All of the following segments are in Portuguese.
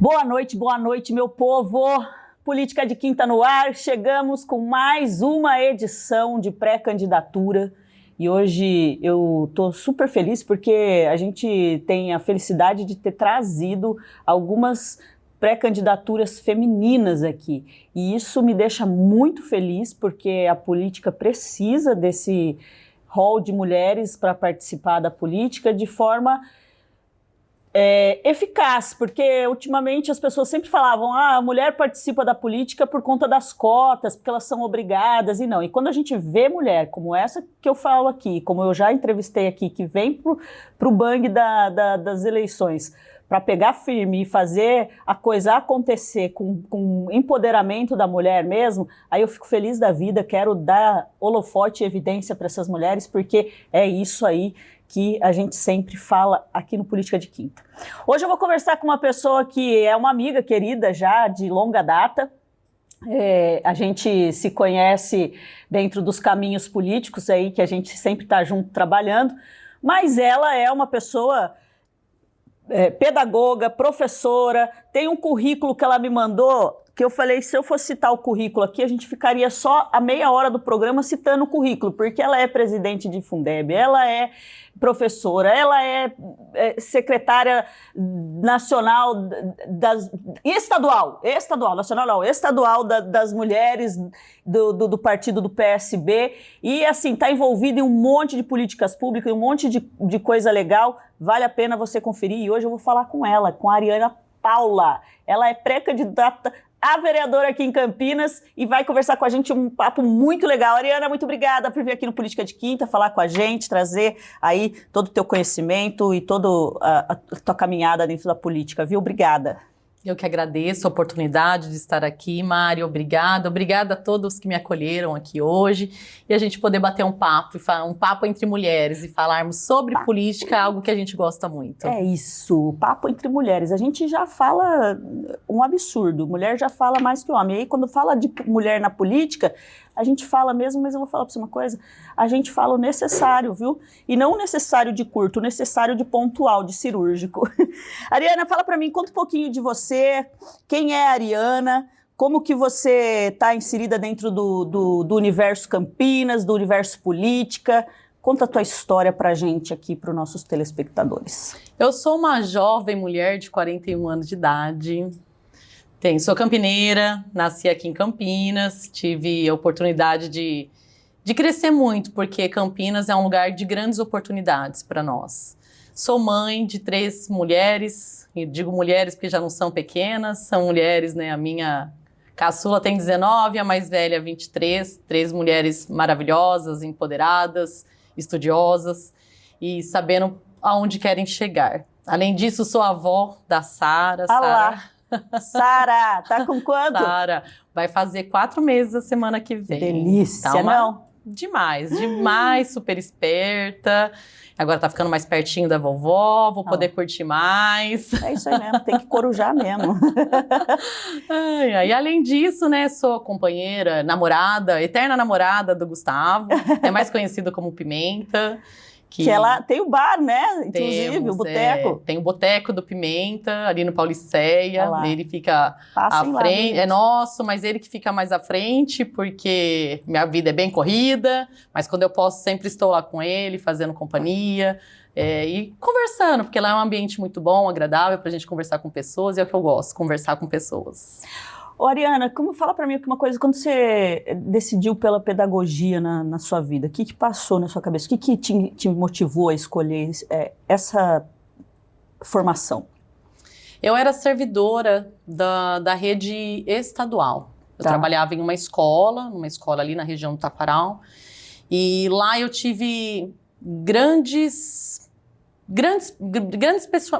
Boa noite, meu povo! Política de Quinta no ar, chegamos com mais uma edição de pré-candidatura e hoje eu estou super feliz porque a gente tem a felicidade de ter trazido algumas pré-candidaturas femininas aqui e isso me deixa muito feliz porque a política precisa desse rol de mulheres para participar da política de forma eficaz, porque ultimamente as pessoas sempre falavam a mulher participa da política por conta das cotas, porque elas são obrigadas, e não. E quando a gente vê mulher como essa que eu falo aqui, como eu já entrevistei aqui, que vem pro bang das eleições, para pegar firme e fazer a coisa acontecer com empoderamento da mulher mesmo, aí eu fico feliz da vida, quero dar holofote e evidência para essas mulheres, porque é isso aí que a gente sempre fala aqui no Política de Quinta. Hoje eu vou conversar com uma pessoa que é uma amiga querida já de longa data. A gente se conhece dentro dos caminhos políticos aí, que a gente sempre está junto trabalhando, mas ela é uma pessoa pedagoga, professora, tem um currículo que ela me mandou, que eu falei, se eu fosse citar o currículo aqui, a gente ficaria só a meia hora do programa citando o currículo, porque ela é presidente de Fundeb, ela é professora, ela é secretária nacional estadual das mulheres do partido do PSB e assim, está envolvida em um monte de políticas públicas, um monte de coisa legal, vale a pena você conferir e hoje eu vou falar com ela, com a Ariana Paula, ela é pré-candidata a vereadora aqui em Campinas e vai conversar com a gente um papo muito legal. Ariana, muito obrigada por vir aqui no Política de Quinta, falar com a gente, trazer aí todo o teu conhecimento e toda a tua caminhada dentro da política, viu? Obrigada. Eu que agradeço a oportunidade de estar aqui, Mari, obrigada a todos que me acolheram aqui hoje e a gente poder bater um papo entre mulheres e falarmos sobre política, algo que a gente gosta muito. É isso, papo entre mulheres, a gente já fala um absurdo, mulher já fala mais que homem, e aí quando fala de mulher na política, a gente fala mesmo, mas eu vou falar pra você uma coisa, a gente fala o necessário, viu? E não o necessário de curto, o necessário de pontual, de cirúrgico. Ariana, fala pra mim, conta um pouquinho de você, quem é a Ariana, como que você está inserida dentro do universo Campinas, do universo política, conta a tua história pra gente aqui, para os nossos telespectadores. Eu sou uma jovem mulher de 41 anos de idade, sou campineira, nasci aqui em Campinas, tive a oportunidade de crescer muito, porque Campinas é um lugar de grandes oportunidades para nós. Sou mãe de 3 mulheres, e digo mulheres porque já não são pequenas, são mulheres, né? A minha caçula tem 19, a mais velha 23, 3 mulheres maravilhosas, empoderadas, estudiosas e sabendo aonde querem chegar. Além disso, sou avó da Sara. Sara, tá com quanto? Sara vai fazer 4 meses a semana que vem. Delícia, tá não? Demais, super esperta. Agora tá ficando mais pertinho da vovó, vou poder curtir mais. É isso aí mesmo, tem que corujar mesmo. E além disso, né, sou companheira, namorada, eterna namorada do Gustavo, é mais conhecido como Pimenta. Que ela tem o bar, né? Inclusive, o boteco. Tem o boteco do Pimenta, ali no Pauliceia. Ele fica Passem à frente. Lá, é nosso, mas ele que fica mais à frente, porque minha vida é bem corrida. Mas quando eu posso, sempre estou lá com ele, fazendo companhia. E conversando, porque lá é um ambiente muito bom, agradável, pra gente conversar com pessoas. E é o que eu gosto, conversar com pessoas. Ô, Ariana, fala pra mim uma coisa, quando você decidiu pela pedagogia na sua vida, o que passou na sua cabeça? O que te motivou a escolher essa formação? Eu era servidora da rede estadual. Eu trabalhava em uma escola ali na região do Taquaral, e lá eu tive grandes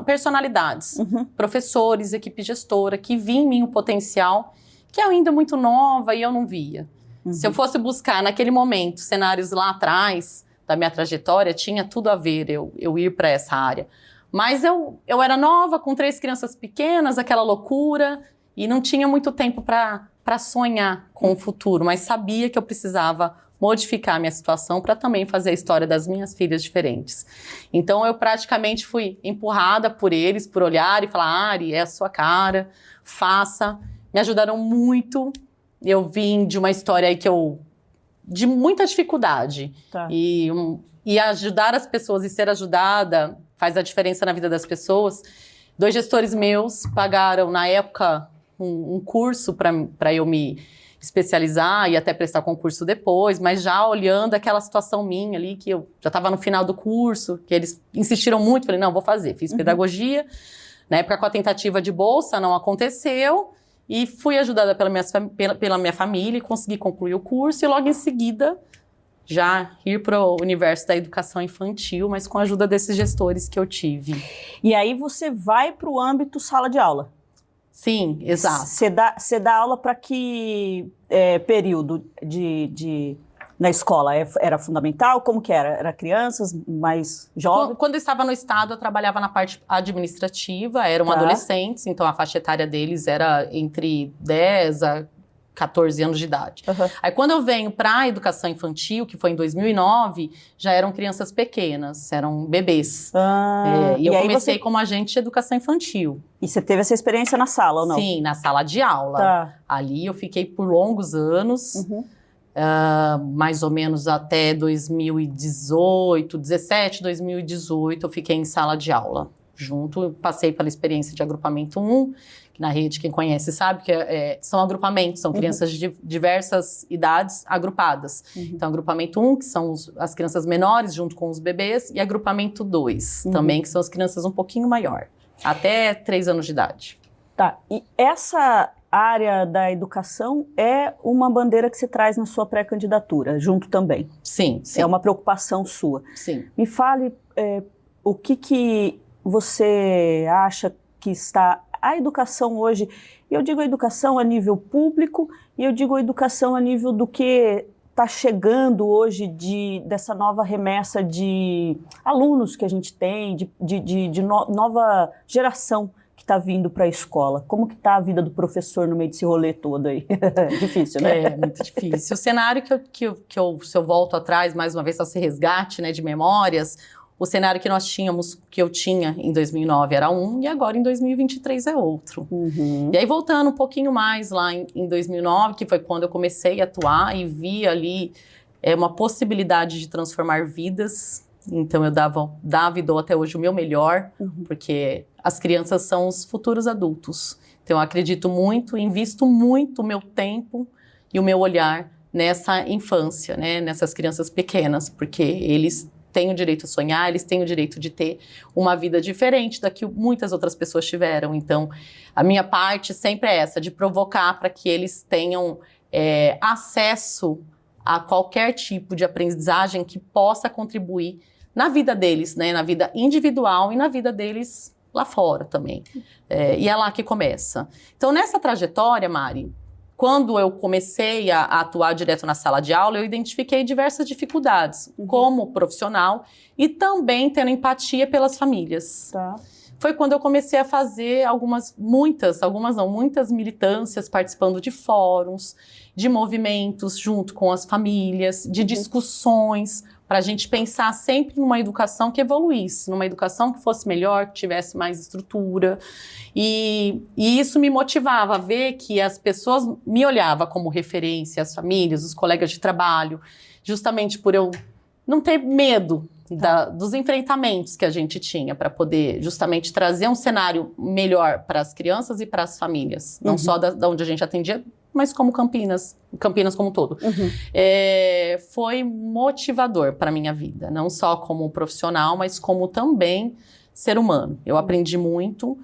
personalidades, professores, equipe gestora, que viam em mim o potencial, que eu ainda muito nova e eu não via. Se eu fosse buscar naquele momento cenários lá atrás da minha trajetória, tinha tudo a ver eu ir para essa área. Mas eu era nova, com 3 crianças pequenas, aquela loucura, e não tinha muito tempo para sonhar com o futuro, mas sabia que eu precisava modificar a minha situação para também fazer a história das minhas filhas diferentes. Então, eu praticamente fui empurrada por eles, por olhar e falar, Ari, é a sua cara, faça. Me ajudaram muito. Eu vim de uma história aí de muita dificuldade. Tá. E ajudar as pessoas e ser ajudada faz a diferença na vida das pessoas. 2 gestores meus pagaram, na época, um curso para eu me especializar e até prestar concurso depois, mas já olhando aquela situação minha ali, que eu já estava no final do curso, que eles insistiram muito, falei, não, vou fazer. Fiz pedagogia, na época com a tentativa de bolsa, não aconteceu, e fui ajudada pela minha família e consegui concluir o curso, e logo em seguida já ir para o universo da educação infantil, mas com a ajuda desses gestores que eu tive. E aí você vai para o âmbito sala de aula? Sim, exato. Você dá aula para que período na escola? Era fundamental? Como que era? Era crianças, mais jovens? Quando eu estava no estado, eu trabalhava na parte administrativa, eram adolescentes, então a faixa etária deles era entre 10 a 14 anos de idade. Aí quando eu venho para a educação infantil, que foi em 2009, já eram crianças pequenas, eram bebês. E eu comecei como agente de educação infantil. E você teve essa experiência na sala, ou não? Sim, na sala de aula. Tá. Ali eu fiquei por longos anos, mais ou menos até 2018, 2018, eu fiquei em sala de aula. Eu passei pela experiência de agrupamento 1, que na rede, quem conhece sabe que são agrupamentos, são crianças de diversas idades agrupadas. Então, agrupamento 1, que são as crianças menores junto com os bebês, e agrupamento 2, também, que são as crianças um pouquinho maior, até 3 anos de idade. Tá, e essa área da educação é uma bandeira que você traz na sua pré-candidatura, junto também? Sim, sim. É uma preocupação sua. Sim. Me fale o que você acha que está... A educação hoje, eu digo a educação a nível público e eu digo a educação a nível do que está chegando hoje dessa nova remessa de alunos que a gente tem, de nova geração que está vindo para a escola. Como que está a vida do professor no meio desse rolê todo aí? Difícil, né? É, muito difícil. O cenário se eu volto atrás, mais uma vez, só se resgate, né, de memórias, o cenário que nós tínhamos, que eu tinha em 2009 era um, e agora em 2023 é outro. E aí, voltando um pouquinho mais lá em 2009, que foi quando eu comecei a atuar e vi ali uma possibilidade de transformar vidas. Então, eu dava e dou até hoje o meu melhor, porque as crianças são os futuros adultos. Então, eu acredito muito, invisto muito o meu tempo e o meu olhar nessa infância, né? Nessas crianças pequenas, porque eles têm o direito a sonhar, eles têm o direito de ter uma vida diferente da que muitas outras pessoas tiveram. Então, a minha parte sempre é essa, de provocar para que eles tenham acesso a qualquer tipo de aprendizagem que possa contribuir na vida deles, né? Na vida individual e na vida deles lá fora também. E é lá que começa. Então, nessa trajetória, Mari, quando eu comecei a atuar direto na sala de aula, eu identifiquei diversas dificuldades, como profissional e também tendo empatia pelas famílias. Tá. Foi quando eu comecei a fazer muitas militâncias, participando de fóruns, de movimentos junto com as famílias, de discussões, para a gente pensar sempre numa educação que evoluísse, numa educação que fosse melhor, que tivesse mais estrutura. E isso me motivava a ver que as pessoas me olhavam como referência, as famílias, os colegas de trabalho, justamente por eu não ter medo dos enfrentamentos que a gente tinha para poder justamente trazer um cenário melhor para as crianças e para as famílias. Não só da onde a gente atendia, mas como Campinas como um todo. Foi motivador para a minha vida, não só como profissional, mas como também ser humano. Eu aprendi muito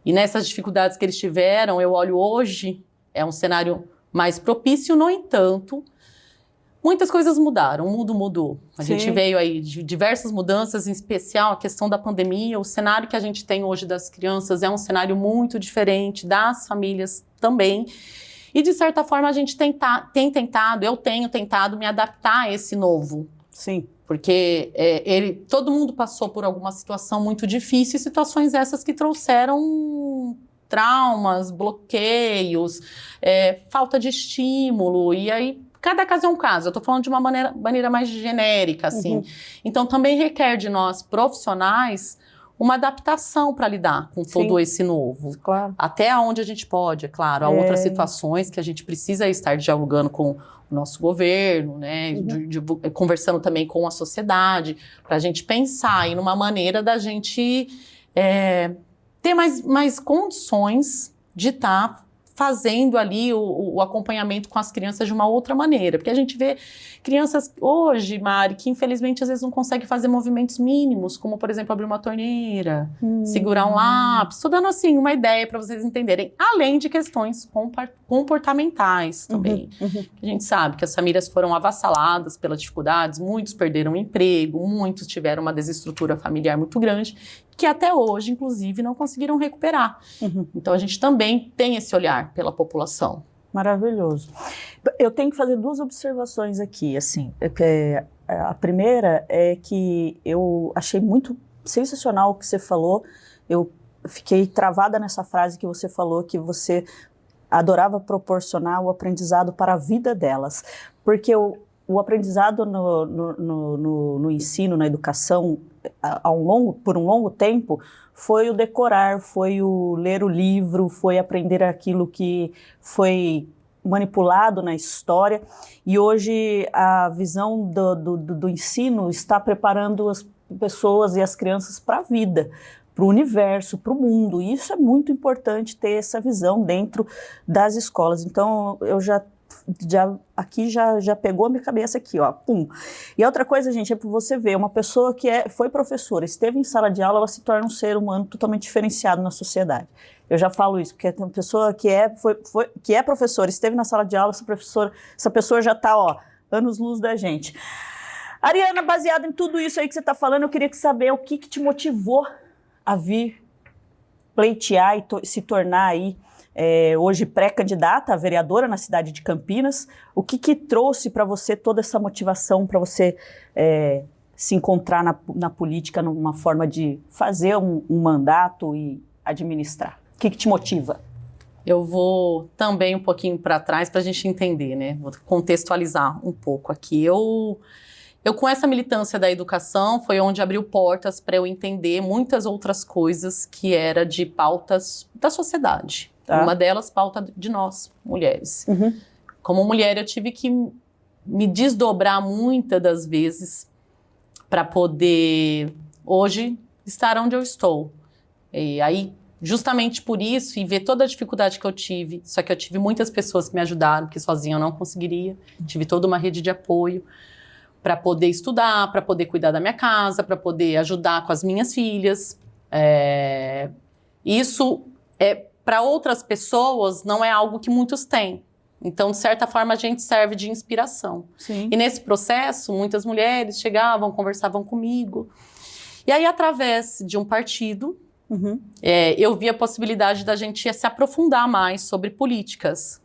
e nessas dificuldades que eles tiveram, eu olho hoje, é um cenário mais propício, no entanto, muitas coisas mudaram, o mundo mudou. A gente veio aí de diversas mudanças, em especial a questão da pandemia. O cenário que a gente tem hoje das crianças é um cenário muito diferente, das famílias também. E, de certa forma, a gente eu tenho tentado me adaptar a esse novo. Sim. Porque todo mundo passou por alguma situação muito difícil, e situações essas que trouxeram traumas, bloqueios, falta de estímulo, e aí cada caso é um caso, eu estou falando de uma maneira mais genérica, assim. Então, também requer de nós, profissionais, uma adaptação para lidar com todo esse novo. Claro. Até onde a gente pode, é claro. Há outras situações que a gente precisa estar dialogando com o nosso governo, né? Conversando também com a sociedade, para a gente pensar aí numa maneira da gente ter mais condições de estar fazendo ali o acompanhamento com as crianças de uma outra maneira. Porque a gente vê crianças hoje, Mari, que infelizmente às vezes não conseguem fazer movimentos mínimos, como por exemplo abrir uma torneira, segurar um lápis. Estou dando assim uma ideia para vocês entenderem, além de questões comportamentais também. A gente sabe que as famílias foram avassaladas pelas dificuldades, muitos perderam emprego, muitos tiveram uma desestrutura familiar muito grande, que até hoje, inclusive, não conseguiram recuperar. Então, a gente também tem esse olhar pela população. Maravilhoso. Eu tenho que fazer 2 observações aqui, assim. A primeira é que eu achei muito sensacional o que você falou. Eu fiquei travada nessa frase que você falou, que você adorava proporcionar o aprendizado para a vida delas. Porque o aprendizado no ensino, na educação, por um longo tempo, foi o decorar, foi o ler o livro, foi aprender aquilo que foi manipulado na história. E hoje a visão do ensino está preparando as pessoas e as crianças para a vida, para o universo, para o mundo. E isso é muito importante, ter essa visão dentro das escolas. Então, eu aqui já pegou a minha cabeça aqui, ó, pum. E a outra coisa, gente, é para você ver, uma pessoa que foi professora, esteve em sala de aula, ela se torna um ser humano totalmente diferenciado na sociedade. Eu já falo isso, porque tem uma pessoa que é professora, esteve na sala de aula, essa pessoa já está, ó, anos-luz da gente. Ariana, baseado em tudo isso aí que você está falando, eu queria saber o que te motivou a vir pleitear e se tornar aí hoje pré-candidata a vereadora na cidade de Campinas. O que trouxe para você toda essa motivação para você se encontrar na política numa forma de fazer um mandato e administrar? O que te motiva? Eu vou também um pouquinho para trás para a gente entender, né? Vou contextualizar um pouco aqui. Eu com essa militância da educação foi onde abriu portas para eu entender muitas outras coisas que era de pautas da sociedade. Tá. Uma delas, pauta de nós, mulheres. Como mulher, eu tive que me desdobrar muitas das vezes para poder, hoje, estar onde eu estou. E aí, justamente por isso, e ver toda a dificuldade que eu tive, só que eu tive muitas pessoas que me ajudaram, porque sozinha eu não conseguiria. Tive toda uma rede de apoio para poder estudar, para poder cuidar da minha casa, para poder ajudar com as minhas filhas. Isso para outras pessoas não é algo que muitos têm. Então, de certa forma, a gente serve de inspiração. Sim. E nesse processo, muitas mulheres chegavam, conversavam comigo. E aí, através de um partido, eu vi a possibilidade da gente se aprofundar mais sobre políticas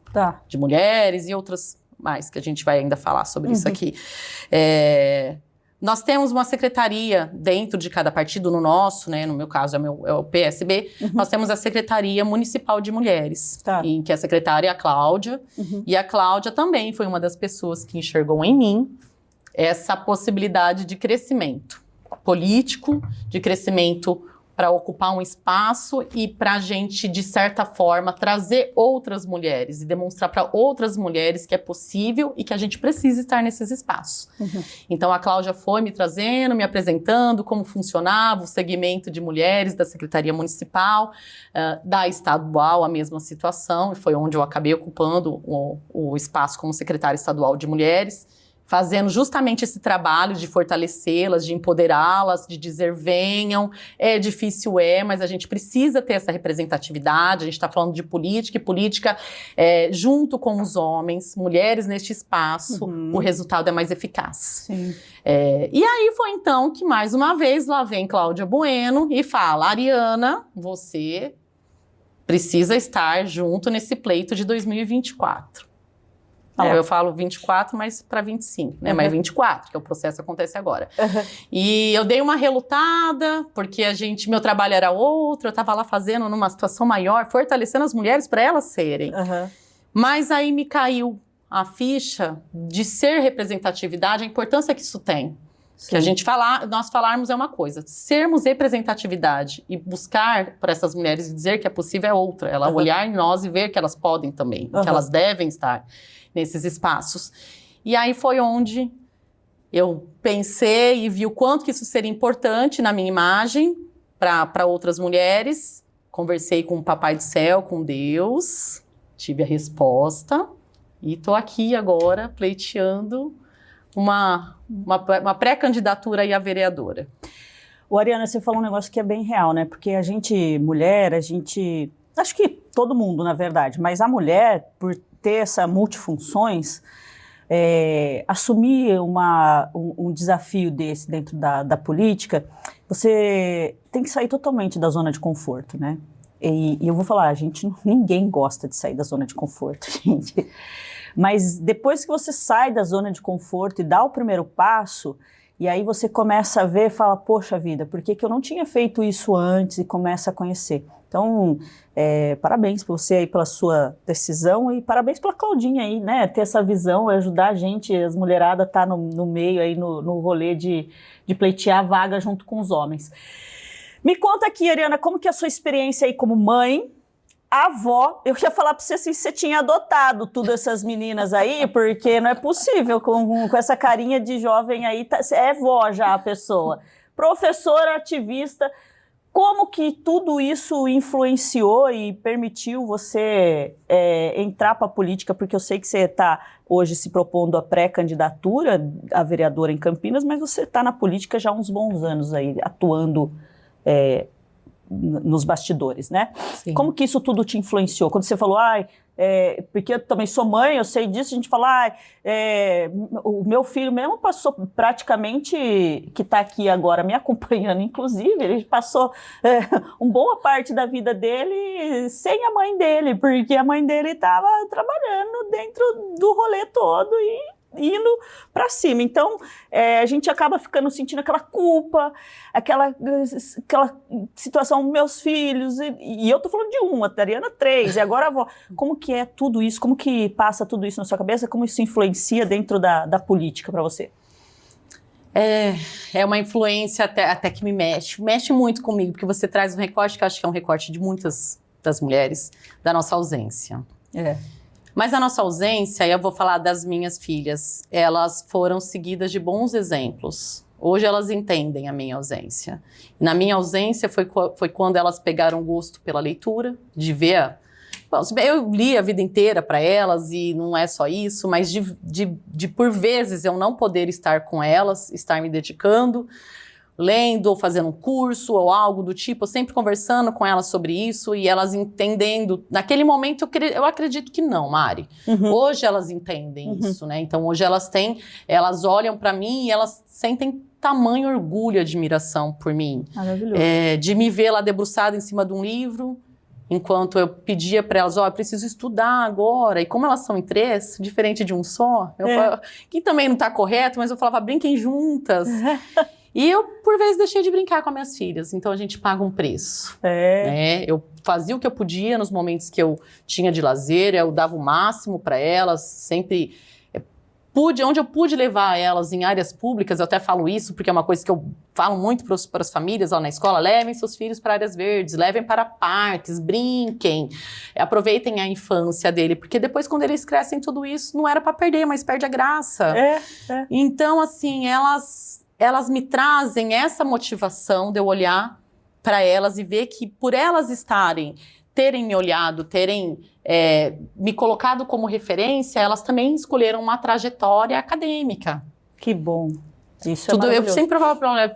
de mulheres e outras mais, que a gente vai ainda falar sobre isso aqui. Nós temos uma secretaria dentro de cada partido, no nosso, né, no meu caso é o PSB, nós temos a Secretaria Municipal de Mulheres, em que a secretária é a Cláudia, e a Cláudia também foi uma das pessoas que enxergou em mim essa possibilidade de crescimento político, de crescimento para ocupar um espaço e para a gente, de certa forma, trazer outras mulheres e demonstrar para outras mulheres que é possível e que a gente precisa estar nesses espaços. Então, a Cláudia foi me trazendo, me apresentando como funcionava o segmento de mulheres da Secretaria Municipal, da Estadual, a mesma situação, e foi onde eu acabei ocupando o espaço como secretária estadual de mulheres, fazendo justamente esse trabalho de fortalecê-las, de empoderá-las, de dizer venham, é difícil, mas a gente precisa ter essa representatividade, a gente está falando de política, e política junto com os homens, mulheres neste espaço, o resultado é mais eficaz. E aí foi então que, mais uma vez, lá vem Cláudia Bueno e fala, Ariana, você precisa estar junto nesse pleito de 2024. Eu falo 24, mas para 25, né? Mas 24, que o processo acontece agora. E eu dei uma relutada, porque meu trabalho era outro, eu estava lá fazendo numa situação maior, fortalecendo as mulheres para elas serem. Mas aí me caiu a ficha de ser representatividade, a importância que isso tem. Sim. Que a gente nós falarmos é uma coisa, sermos representatividade e buscar por essas mulheres e dizer que é possível é outra. Ela olhar em nós e ver que elas podem também, que elas devem estar nesses espaços. E aí foi onde eu pensei e vi o quanto que isso seria importante na minha imagem para outras mulheres. Conversei com o Papai do Céu, com Deus, tive a resposta e estou aqui agora pleiteando uma pré-candidatura aí a vereadora. Ariana, você falou um negócio que é bem real, né? Porque a gente, mulher, acho que todo mundo, na verdade, mas a mulher, por ter essa multifunções, assumir um desafio desse dentro da política, você tem que sair totalmente da zona de conforto, né? E eu vou falar, ninguém gosta de sair da zona de conforto, gente. Mas depois que você sai da zona de conforto e dá o primeiro passo, e aí você começa a ver e fala, poxa vida, por que eu não tinha feito isso antes? E começa a conhecer. Então, parabéns para você aí pela sua decisão e parabéns pela Claudinha aí, né? Ter essa visão, ajudar a gente, as mulheradas tá no meio aí, no rolê de pleitear a vaga junto com os homens. Me conta aqui, Ariana, como que é a sua experiência aí como mãe, avó? Eu ia falar para você se você tinha adotado tudo essas meninas aí, porque não é possível, com essa carinha de jovem aí, é vó já a pessoa. Professora, ativista, como que tudo isso influenciou e permitiu você entrar para a política? Porque eu sei que você está hoje se propondo a pré-candidatura a vereadora em Campinas, mas você está na política já há uns bons anos aí, atuando nos bastidores, né? Sim. Como que isso tudo te influenciou? Quando você falou, porque eu também sou mãe, eu sei disso, a gente fala, o meu filho mesmo passou praticamente, que está aqui agora me acompanhando, inclusive, ele passou uma boa parte da vida dele sem a mãe dele, porque a mãe dele estava trabalhando dentro do rolê todo e indo para cima. Então, a gente acaba sentindo aquela culpa, aquela situação, meus filhos, e eu tô falando de uma, a Ariana 3, e agora a avó. Como que é tudo isso? Como que passa tudo isso na sua cabeça? Como isso influencia dentro da política para você? É uma influência até que me mexe muito comigo, porque você traz um recorte que eu acho que é um recorte de muitas das mulheres, da nossa ausência. Mas a nossa ausência, eu vou falar das minhas filhas, elas foram seguidas de bons exemplos. Hoje elas entendem a minha ausência. Na minha ausência foi quando elas pegaram gosto pela leitura, de ver. Eu li a vida inteira para elas e não é só isso, mas de por vezes eu não poder estar com elas, estar me dedicando, lendo ou fazendo um curso ou algo do tipo, sempre conversando com elas sobre isso e elas entendendo. Naquele momento eu acredito que não, Mari. Hoje elas entendem isso, né? Então hoje elas olham para mim e elas sentem tamanho orgulho e admiração por mim. Maravilhoso. De me ver lá debruçada em cima de um livro, enquanto eu pedia para elas, eu preciso estudar agora. E como elas são em 3, diferente de um só, eu falava, que também não está correto, mas eu falava, brinquem juntas. E eu, por vezes, deixei de brincar com as minhas filhas. Então, a gente paga um preço. Né? Eu fazia o que eu podia nos momentos que eu tinha de lazer. Eu dava o máximo para elas. Sempre onde eu pude levar elas em áreas públicas. Eu até falo isso, porque é uma coisa que eu falo muito para as famílias lá na escola. Levem seus filhos para áreas verdes. Levem para parques. Brinquem. Aproveitem a infância dele. Porque depois, quando eles crescem, tudo isso não era para perder, mas perde a graça. Então, assim, elas me trazem essa motivação de eu olhar para elas e ver que por elas terem me olhado, terem me colocado como referência, elas também escolheram uma trajetória acadêmica. Que bom. Isso é maravilhoso. Eu sempre falava para ela,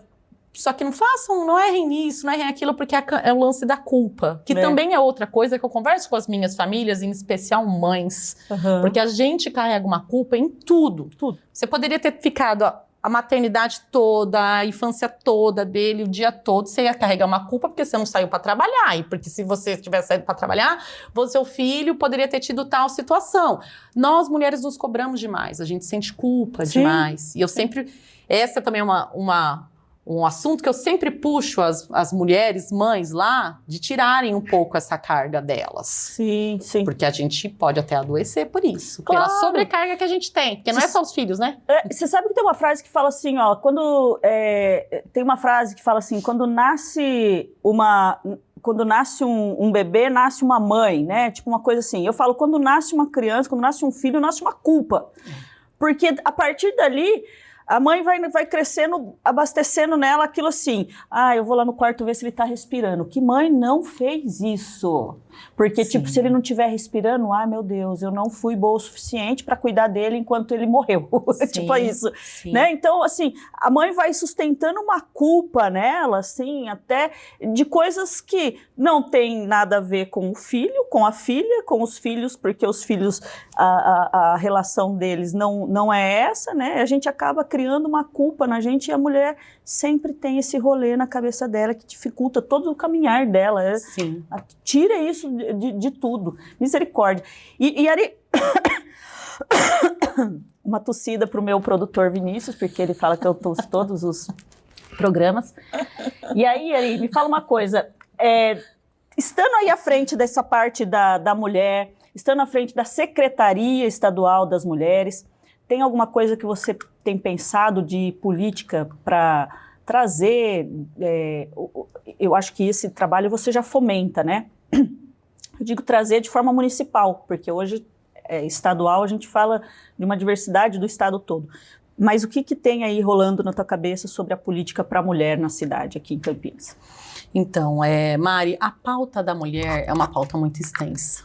só que não errem nisso, não errem aquilo, porque é o lance da culpa, que também é outra coisa que eu converso com as minhas famílias, em especial mães, porque a gente carrega uma culpa em tudo. Você poderia ter ficado a maternidade toda, a infância toda dele, o dia todo, você ia carregar uma culpa porque você não saiu para trabalhar. E porque se você tivesse saído para trabalhar, seu filho poderia ter tido tal situação. Nós, mulheres, nos cobramos demais. A gente sente culpa demais. E eu sempre... Essa também é um assunto que eu sempre puxo as mulheres, mães lá, de tirarem um pouco essa carga delas. Sim, sim. Porque a gente pode até adoecer por isso, Claro. pela sobrecarga que a gente tem. Porque não é só os filhos, né? Você sabe que tem uma frase que fala assim, ó, tem uma frase que fala assim, quando nasce um bebê, nasce uma mãe, né? Tipo uma coisa assim. Eu falo, quando nasce uma criança, quando nasce um filho, nasce uma culpa. Porque a partir dali, a mãe vai crescendo, abastecendo nela aquilo assim. Eu vou lá no quarto ver se ele tá respirando. Que mãe não fez isso? Porque, tipo, se ele não estiver respirando, meu Deus, eu não fui boa o suficiente para cuidar dele enquanto ele morreu. Tipo isso, né? Então, assim, a mãe vai sustentando uma culpa nela, assim, até de coisas que não tem nada a ver com o filho, com a filha, com os filhos, porque os filhos, a relação deles não é essa, né? A gente acaba criando uma culpa na gente e a mulher sempre tem esse rolê na cabeça dela que dificulta todo o caminhar dela. Sim. Tira isso de tudo. Misericórdia. E Ari... Uma tossida pro meu produtor Vinícius, porque ele fala que eu tosso todos os programas. E aí, Ari, me fala uma coisa. Estando aí à frente dessa parte da mulher, estando à frente da Secretaria Estadual das Mulheres, tem alguma coisa que você tem pensado de política para trazer? Eu acho que esse trabalho você já fomenta, né? Eu digo trazer de forma municipal, porque hoje estadual a gente fala de uma diversidade do estado todo. Mas o que tem aí rolando na tua cabeça sobre a política para a mulher na cidade, aqui em Campinas? Então, Mari, a pauta da mulher é uma pauta muito extensa.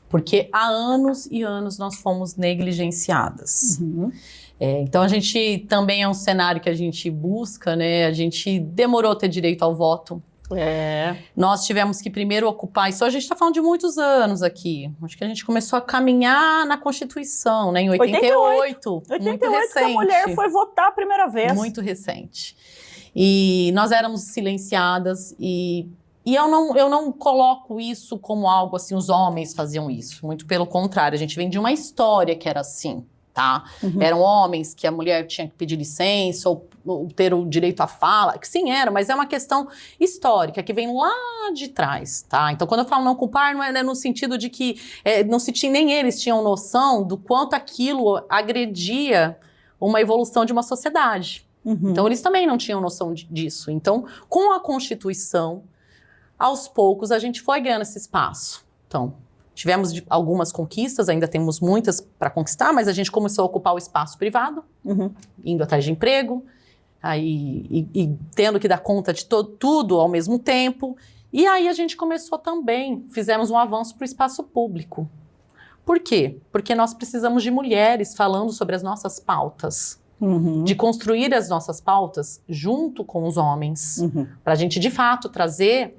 Porque há anos e anos nós fomos negligenciadas. Uhum. Então, a gente também é um cenário que a gente busca, né? A gente demorou a ter direito ao voto. Nós tivemos que primeiro ocupar, isso a gente está falando de muitos anos aqui. Acho que a gente começou a caminhar na Constituição, né? Em 88. 88 que a mulher foi votar a primeira vez. Muito recente. E nós éramos silenciadas e eu não coloco isso como algo assim, os homens faziam isso. Muito pelo contrário, a gente vem de uma história que era assim, tá? Uhum. Eram homens que a mulher tinha que pedir licença ou ter o direito à fala, que sim era, mas é uma questão histórica, que vem lá de trás, tá? Então, quando eu falo não culpar, não é no sentido de que nem eles tinham noção do quanto aquilo agredia uma evolução de uma sociedade. Uhum. Então, eles também não tinham noção disso. Então, com a Constituição, aos poucos, a gente foi ganhando esse espaço. Então, tivemos algumas conquistas, ainda temos muitas para conquistar, mas a gente começou a ocupar o espaço privado, indo atrás de emprego, e tendo que dar conta de tudo ao mesmo tempo. E aí a gente começou também, fizemos um avanço para o espaço público. Por quê? Porque nós precisamos de mulheres falando sobre as nossas pautas. De construir as nossas pautas junto com os homens. Para a gente, de fato, trazer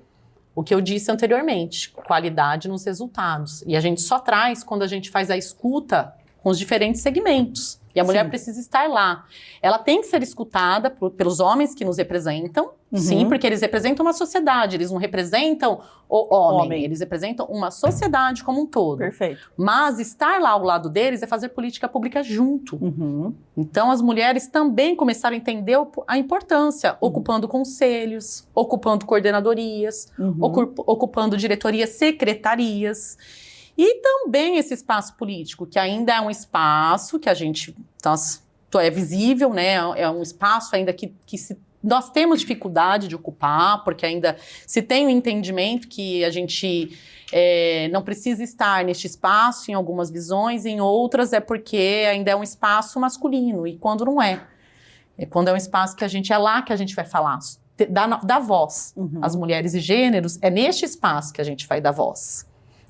o que eu disse anteriormente, qualidade nos resultados. E a gente só traz quando a gente faz a escuta com os diferentes segmentos. E a mulher precisa estar lá. Ela tem que ser escutada pelos homens que nos representam, sim, porque eles representam uma sociedade, eles não representam o homem, eles representam uma sociedade como um todo. Perfeito. Mas estar lá ao lado deles é fazer política pública junto. Então as mulheres também começaram a entender a importância, ocupando conselhos, ocupando coordenadorias, ocupando diretorias, secretarias. E também esse espaço político, que ainda é um espaço que a gente é visível, né? É um espaço ainda que nós temos dificuldade de ocupar, porque ainda se tem o entendimento que a gente não precisa estar neste espaço em algumas visões, em outras é porque ainda é um espaço masculino, e quando não é. Quando é um espaço que a gente é lá que a gente vai falar, dar voz às mulheres e gêneros, é neste espaço que a gente vai dar voz.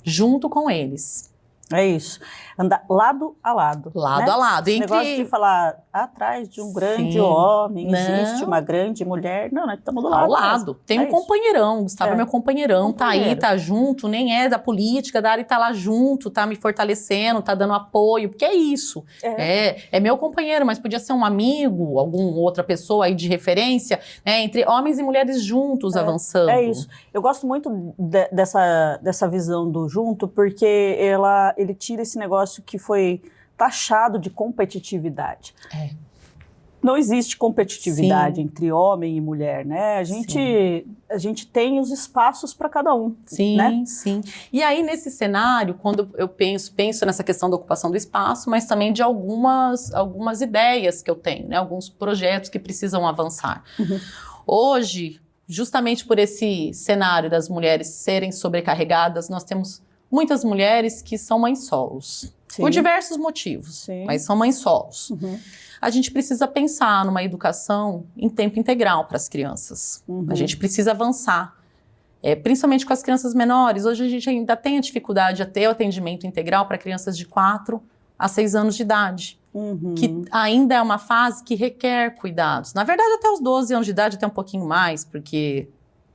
Junto com eles. É isso. Andar lado a lado. Lado a lado. Esse negócio de falar atrás de um grande homem, existe uma grande mulher. Não, nós estamos do lado. Ao lado. Mesmo. Tem um companheirão. Gustavo é meu companheirão. Tá aí, tá junto. Nem é da política, da área, tá lá junto, tá me fortalecendo, tá dando apoio. Porque é isso. É meu companheiro, mas podia ser um amigo, alguma outra pessoa aí de referência, né, entre homens e mulheres juntos avançando. É isso. Eu gosto muito dessa visão do junto, porque ele tira esse negócio que foi taxado de competitividade. não existe competitividade entre homem e mulher, né? A gente tem os espaços para cada um, sim, né? Sim. E aí, nesse cenário, quando eu penso nessa questão da ocupação do espaço, mas também de algumas ideias que eu tenho, né? Alguns projetos que precisam avançar. Hoje, justamente por esse cenário das mulheres serem sobrecarregadas, nós temos muitas mulheres que são mães solos, por diversos motivos, mas são mães solos. A gente precisa pensar numa educação em tempo integral para as crianças. A gente precisa avançar, principalmente com as crianças menores. Hoje a gente ainda tem a dificuldade de ter o atendimento integral para crianças de 4 a 6 anos de idade, que ainda é uma fase que requer cuidados. Na verdade, até os 12 anos de idade, até um pouquinho mais, porque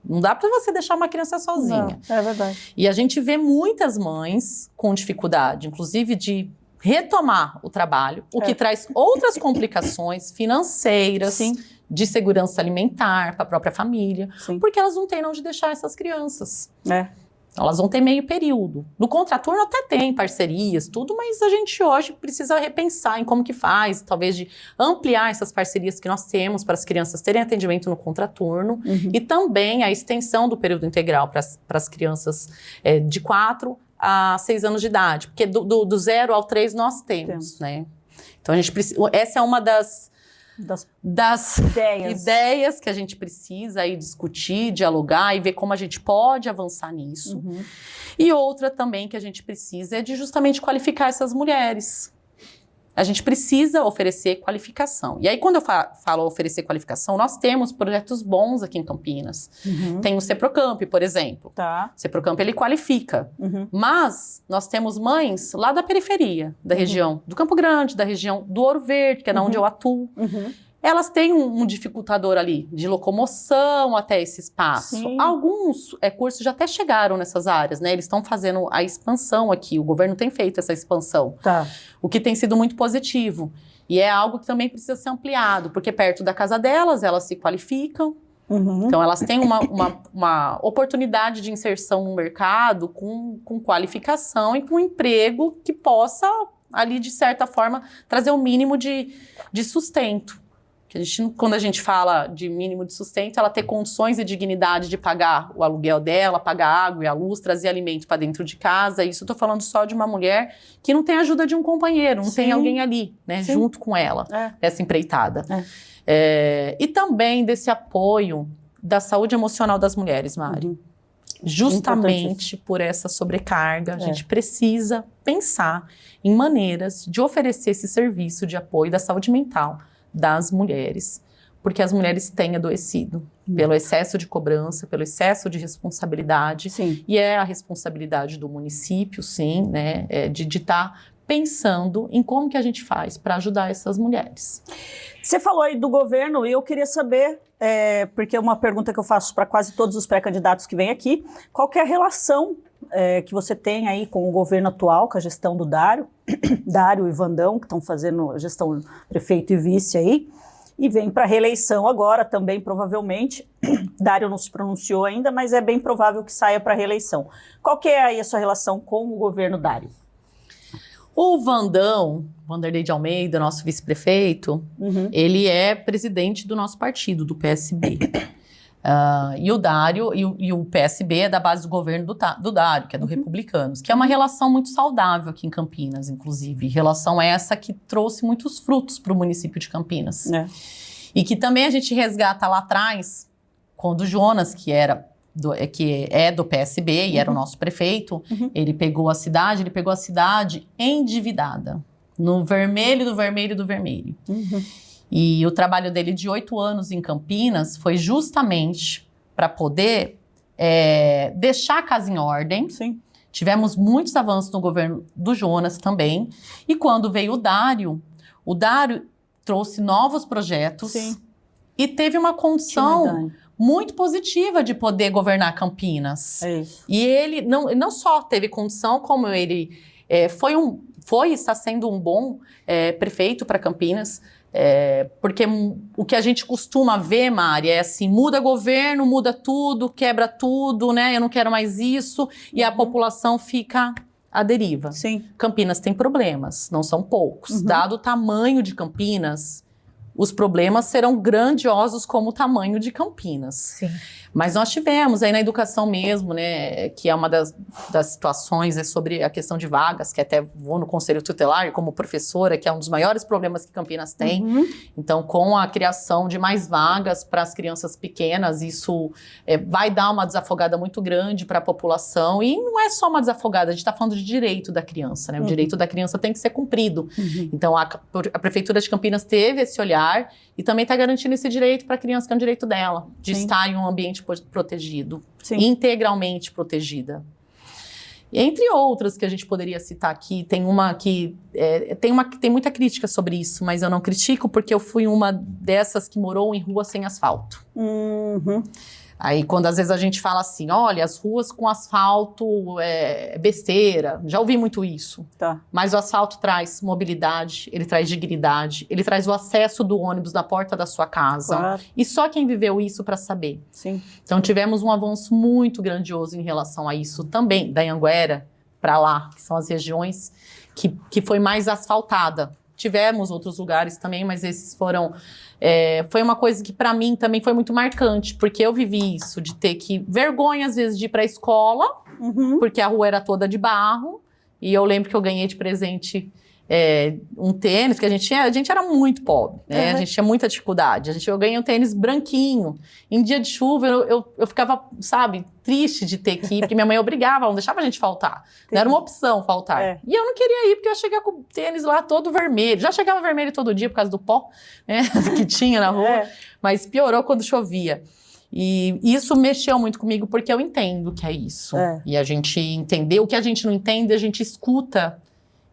não dá para você deixar uma criança sozinha. Não, é verdade. E a gente vê muitas mães com dificuldade, inclusive de retomar o trabalho, o que traz outras complicações financeiras, de segurança alimentar para a própria família, porque elas não têm onde deixar essas crianças. Elas vão ter meio período. No contraturno até tem parcerias, tudo, mas a gente hoje precisa repensar em como que faz, talvez de ampliar essas parcerias que nós temos para as crianças terem atendimento no contraturno e também a extensão do período integral para as crianças de 4 a 6 anos de idade, porque do 0 ao 3 nós temos, né? Então a gente precisa, essa é uma das ideias que a gente precisa aí discutir, dialogar e ver como a gente pode avançar nisso. E outra também que a gente precisa é de justamente qualificar essas mulheres. A gente precisa oferecer qualificação. E aí, quando eu falo oferecer qualificação, nós temos projetos bons aqui em Campinas. Tem o Ceprocamp, por exemplo. O Ceprocamp, ele qualifica. Mas nós temos mães lá da periferia, da região do Campo Grande, da região do Ouro Verde, que é onde eu atuo. Elas têm um dificultador ali, de locomoção até esse espaço. Alguns cursos já até chegaram nessas áreas, né? Eles estão fazendo a expansão aqui, o governo tem feito essa expansão. O que tem sido muito positivo. E é algo que também precisa ser ampliado, porque perto da casa delas, elas se qualificam. Então, elas têm uma oportunidade de inserção no mercado com qualificação e com emprego que possa, ali, de certa forma, trazer o mínimo de sustento. Que quando a gente fala de mínimo de sustento, ela ter condições e dignidade de pagar o aluguel dela, pagar a água e a luz, trazer alimento para dentro de casa. Isso eu estou falando só de uma mulher que não tem a ajuda de um companheiro, não tem alguém ali, né, junto com ela, essa empreitada. E também desse apoio da saúde emocional das mulheres, Mari. Justamente por essa sobrecarga, a gente precisa pensar em maneiras de oferecer esse serviço de apoio da saúde mental das mulheres, porque as mulheres têm adoecido pelo excesso de cobrança, pelo excesso de responsabilidade, e é a responsabilidade do município, né, de estar pensando em como que a gente faz para ajudar essas mulheres. Você falou aí do governo e eu queria saber, porque é uma pergunta que eu faço para quase todos os pré-candidatos que vêm aqui, qual que é a relação que você tem aí com o governo atual, com a gestão do Dário e Vandão, que estão fazendo a gestão prefeito e vice aí, e vem para reeleição agora também, provavelmente. Dário não se pronunciou ainda, mas é bem provável que saia para reeleição. Qual que é aí a sua relação com o governo Dário? O Vandão, Vanderlei de Almeida, nosso vice-prefeito, ele é presidente do nosso partido, do PSB. E o Dário e o PSB é da base do governo do Dário, que é do Republicanos, que é uma relação muito saudável aqui em Campinas, inclusive. Relação essa que trouxe muitos frutos para o município de Campinas. E que também a gente resgata lá atrás, quando o Jonas, que é do PSB e era o nosso prefeito, ele pegou a cidade endividada, no vermelho do vermelho do vermelho. E o trabalho dele de 8 anos em Campinas foi justamente para poder deixar a casa em ordem. Tivemos muitos avanços no governo do Jonas também. E quando veio o Dário trouxe novos projetos e teve uma condição muito positiva de poder governar Campinas. E ele não só teve condição, como ele está sendo um bom prefeito para Campinas. Porque o que a gente costuma ver, Mari, é assim, muda governo, muda tudo, quebra tudo, né? Eu não quero mais isso, e a população fica à deriva. Campinas tem problemas, não são poucos. Dado o tamanho de Campinas, os problemas serão grandiosos como o tamanho de Campinas. Sim. Mas nós tivemos aí na educação mesmo, né, que é uma das situações, é sobre a questão de vagas, que até vou no Conselho Tutelar como professora, que é um dos maiores problemas que Campinas tem. Então, com a criação de mais vagas para as crianças pequenas, isso vai dar uma desafogada muito grande para a população. E não é só uma desafogada, a gente está falando de direito da criança, né? O direito da criança tem que ser cumprido. Então, a Prefeitura de Campinas teve esse olhar e também está garantindo esse direito para a criança, que é um direito dela, de estar em um ambiente protegido, integralmente protegida. Entre outras que a gente poderia citar aqui, tem uma que tem muita crítica sobre isso, mas eu não critico porque eu fui uma dessas que morou em rua sem asfalto. Aí, quando às vezes a gente fala assim, olha, as ruas com asfalto é besteira, já ouvi muito isso. Tá. Mas o asfalto traz mobilidade, ele traz dignidade, ele traz o acesso do ônibus na porta da sua casa. Claro. E só quem viveu isso para saber. Sim. Então, tivemos um avanço muito grandioso em relação a isso também, da Anhanguera para lá, que são as regiões que foi mais asfaltada. Tivemos outros lugares também, mas esses foram... foi uma coisa que para mim também foi muito marcante, porque eu vivi isso, de ter que... Vergonha, às vezes, de ir para a escola, porque a rua era toda de barro, e eu lembro que eu ganhei de presente um tênis, porque a gente era muito pobre, né? A gente tinha muita dificuldade. Eu ganhei um tênis branquinho. Em dia de chuva, eu ficava, sabe, triste de ter que ir, porque minha mãe obrigava, não deixava a gente faltar. Não era uma opção faltar. E eu não queria ir, porque eu cheguei com o tênis lá todo vermelho. Já chegava vermelho todo dia por causa do pó, né, que tinha na rua. Mas piorou quando chovia. E isso mexeu muito comigo, porque eu entendo que é isso. E a gente entendeu. O que a gente não entende, a gente escuta.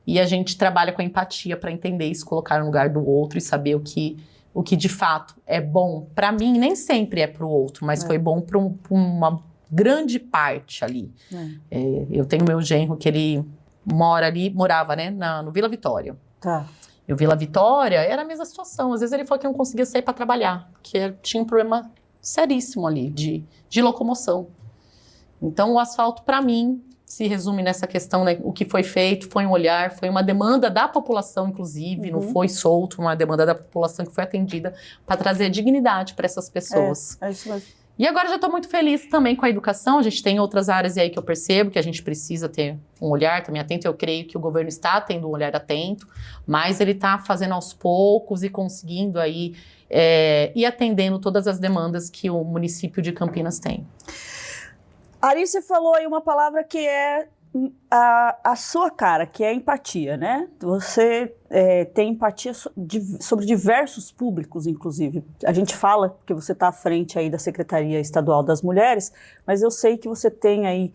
E a gente trabalha com empatia para entender isso, colocar no lugar do outro e saber o que de fato é bom para mim. Nem sempre é para o outro, mas foi bom para uma grande parte ali. Eu tenho meu genro que ele morava, né, no Vila Vitória. Tá. E o Vila Vitória era a mesma situação. Às vezes ele falou que não conseguia sair para trabalhar, que tinha um problema seríssimo ali de locomoção. Então o asfalto, para mim, se resume nessa questão, né? O que foi feito foi um olhar, foi uma demanda da população, inclusive, não foi solto, uma demanda da população que foi atendida para trazer dignidade para essas pessoas. É isso mesmo. E agora já estou muito feliz também com a educação. A gente tem outras áreas aí que eu percebo que a gente precisa ter um olhar também atento. Eu creio que o governo está tendo um olhar atento, mas ele está fazendo aos poucos e conseguindo aí ir atendendo todas as demandas que o município de Campinas tem. Ari, você falou aí uma palavra que é a sua cara, que é empatia, né? Você tem empatia sobre diversos públicos, inclusive. A gente fala que você está à frente aí da Secretaria Estadual das Mulheres, mas eu sei que você tem aí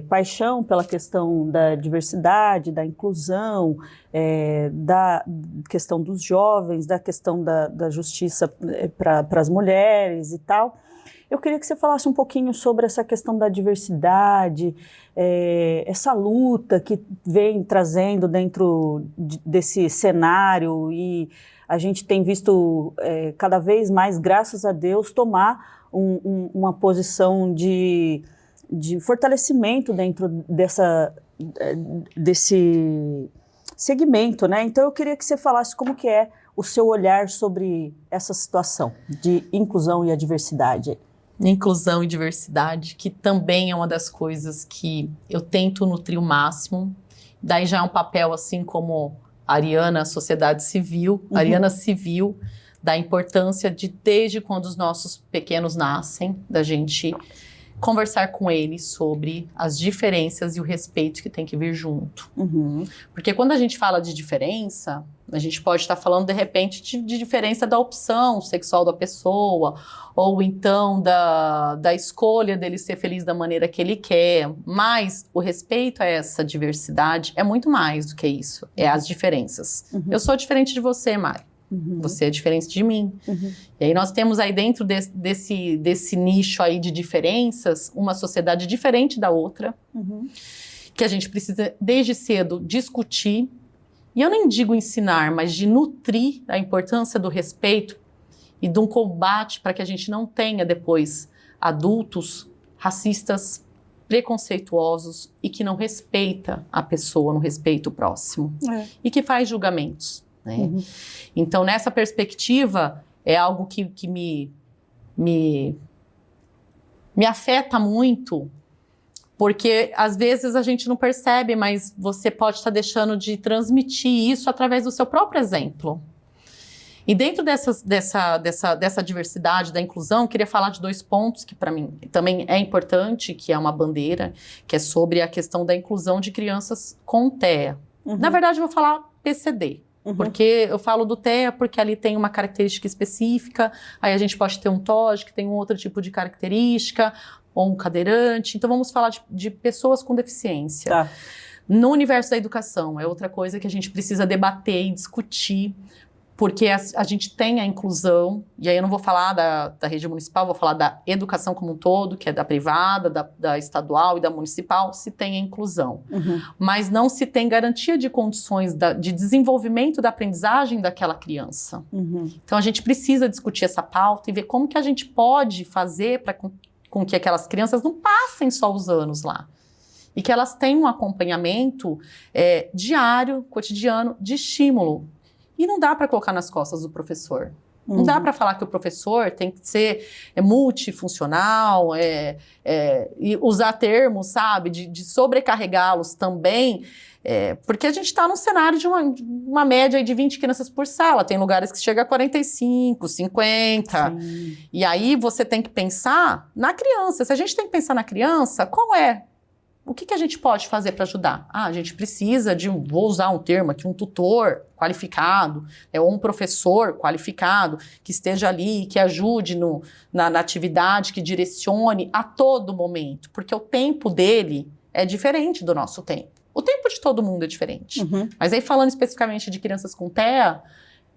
paixão pela questão da diversidade, da inclusão, da questão dos jovens, da questão da justiça para as mulheres e tal. Eu queria que você falasse um pouquinho sobre essa questão da diversidade, essa luta que vem trazendo dentro desse cenário, e a gente tem visto cada vez mais, graças a Deus, tomar uma posição de fortalecimento dentro desse segmento, né? Então eu queria que você falasse como que é o seu olhar sobre essa situação de inclusão e a diversidade. Inclusão e diversidade, que também é uma das coisas que eu tento nutrir o máximo. Daí já é um papel, assim como a Ariana, sociedade civil, Ariana Civil, da importância de, desde quando os nossos pequenos nascem, da gente conversar com eles sobre as diferenças e o respeito que tem que vir junto. Porque quando a gente fala de diferença, a gente pode estar falando, de repente, de diferença da opção sexual da pessoa, ou então da escolha dele ser feliz da maneira que ele quer. Mas o respeito a essa diversidade é muito mais do que isso, é as diferenças. Eu sou diferente de você, Mari. Você é diferente de mim. E aí nós temos aí dentro desse nicho aí de diferenças, uma sociedade diferente da outra, que a gente precisa desde cedo discutir, e eu nem digo ensinar, mas de nutrir a importância do respeito e de um combate para que a gente não tenha depois adultos racistas, preconceituosos e que não respeita a pessoa, não respeita o próximo. E que faz julgamentos. né? Então, nessa perspectiva, é algo que me afeta muito, porque às vezes a gente não percebe, mas você pode estar deixando de transmitir isso através do seu próprio exemplo. E dentro dessa diversidade, da inclusão, eu queria falar de 2 pontos que para mim também é importante, que é uma bandeira, que é sobre a questão da inclusão de crianças com TEA. Na verdade, eu vou falar PCD. Porque eu falo do TEA porque ali tem uma característica específica, aí a gente pode ter um TOD que tem um outro tipo de característica, ou um cadeirante. Então vamos falar de pessoas com deficiência. Tá. No universo da educação, é outra coisa que a gente precisa debater e discutir, porque a gente tem a inclusão, e aí eu não vou falar da rede municipal, vou falar da educação como um todo, que é da privada, da estadual e da municipal, se tem a inclusão. Mas não se tem garantia de condições de desenvolvimento da aprendizagem daquela criança. Então a gente precisa discutir essa pauta e ver como que a gente pode fazer para com que aquelas crianças não passem só os anos lá. E que elas tenham um acompanhamento diário, cotidiano, de estímulo. E não dá para colocar nas costas do professor. Não dá para falar que o professor tem que ser multifuncional, e usar termos, sabe, de sobrecarregá-los também, porque a gente está num cenário de uma média de 20 crianças por sala, tem lugares que chega a 45, 50, Sim. E aí você tem que pensar na criança. Se a gente tem que pensar na criança, o que a gente pode fazer para ajudar? A gente precisa vou usar um termo aqui, um tutor qualificado, ou um professor qualificado, que esteja ali, que ajude na atividade, que direcione a todo momento, porque o tempo dele é diferente do nosso tempo. O tempo de todo mundo é diferente. Mas aí falando especificamente de crianças com TEA,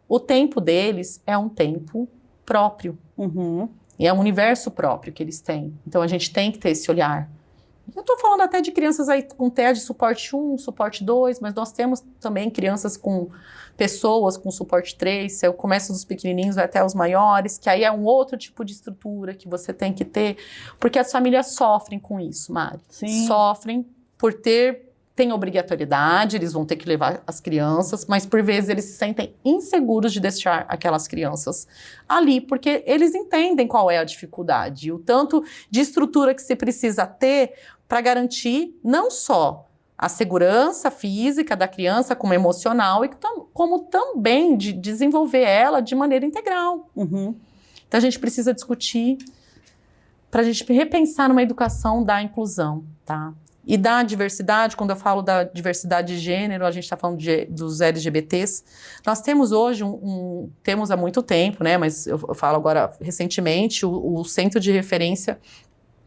o tempo deles é um tempo próprio. E é um universo próprio que eles têm. Então a gente tem que ter esse olhar. Eu estou falando até de crianças aí com TEA de suporte 1, suporte 2, mas nós temos também crianças com pessoas com suporte 3, se eu começo dos pequenininhos vai até os maiores, que aí é um outro tipo de estrutura que você tem que ter, porque as famílias sofrem com isso, Mari. Sim. Sofrem por tem obrigatoriedade, eles vão ter que levar as crianças, mas por vezes eles se sentem inseguros de deixar aquelas crianças ali, porque eles entendem qual é a dificuldade, o tanto de estrutura que se precisa ter para garantir não só a segurança física da criança, como emocional, como também de desenvolver ela de maneira integral. Então a gente precisa discutir para a gente repensar numa educação da inclusão, tá? E da diversidade, quando eu falo da diversidade de gênero, a gente está falando dos LGBTs. Nós temos hoje, temos há muito tempo, né? Mas eu falo agora recentemente, o Centro de Referência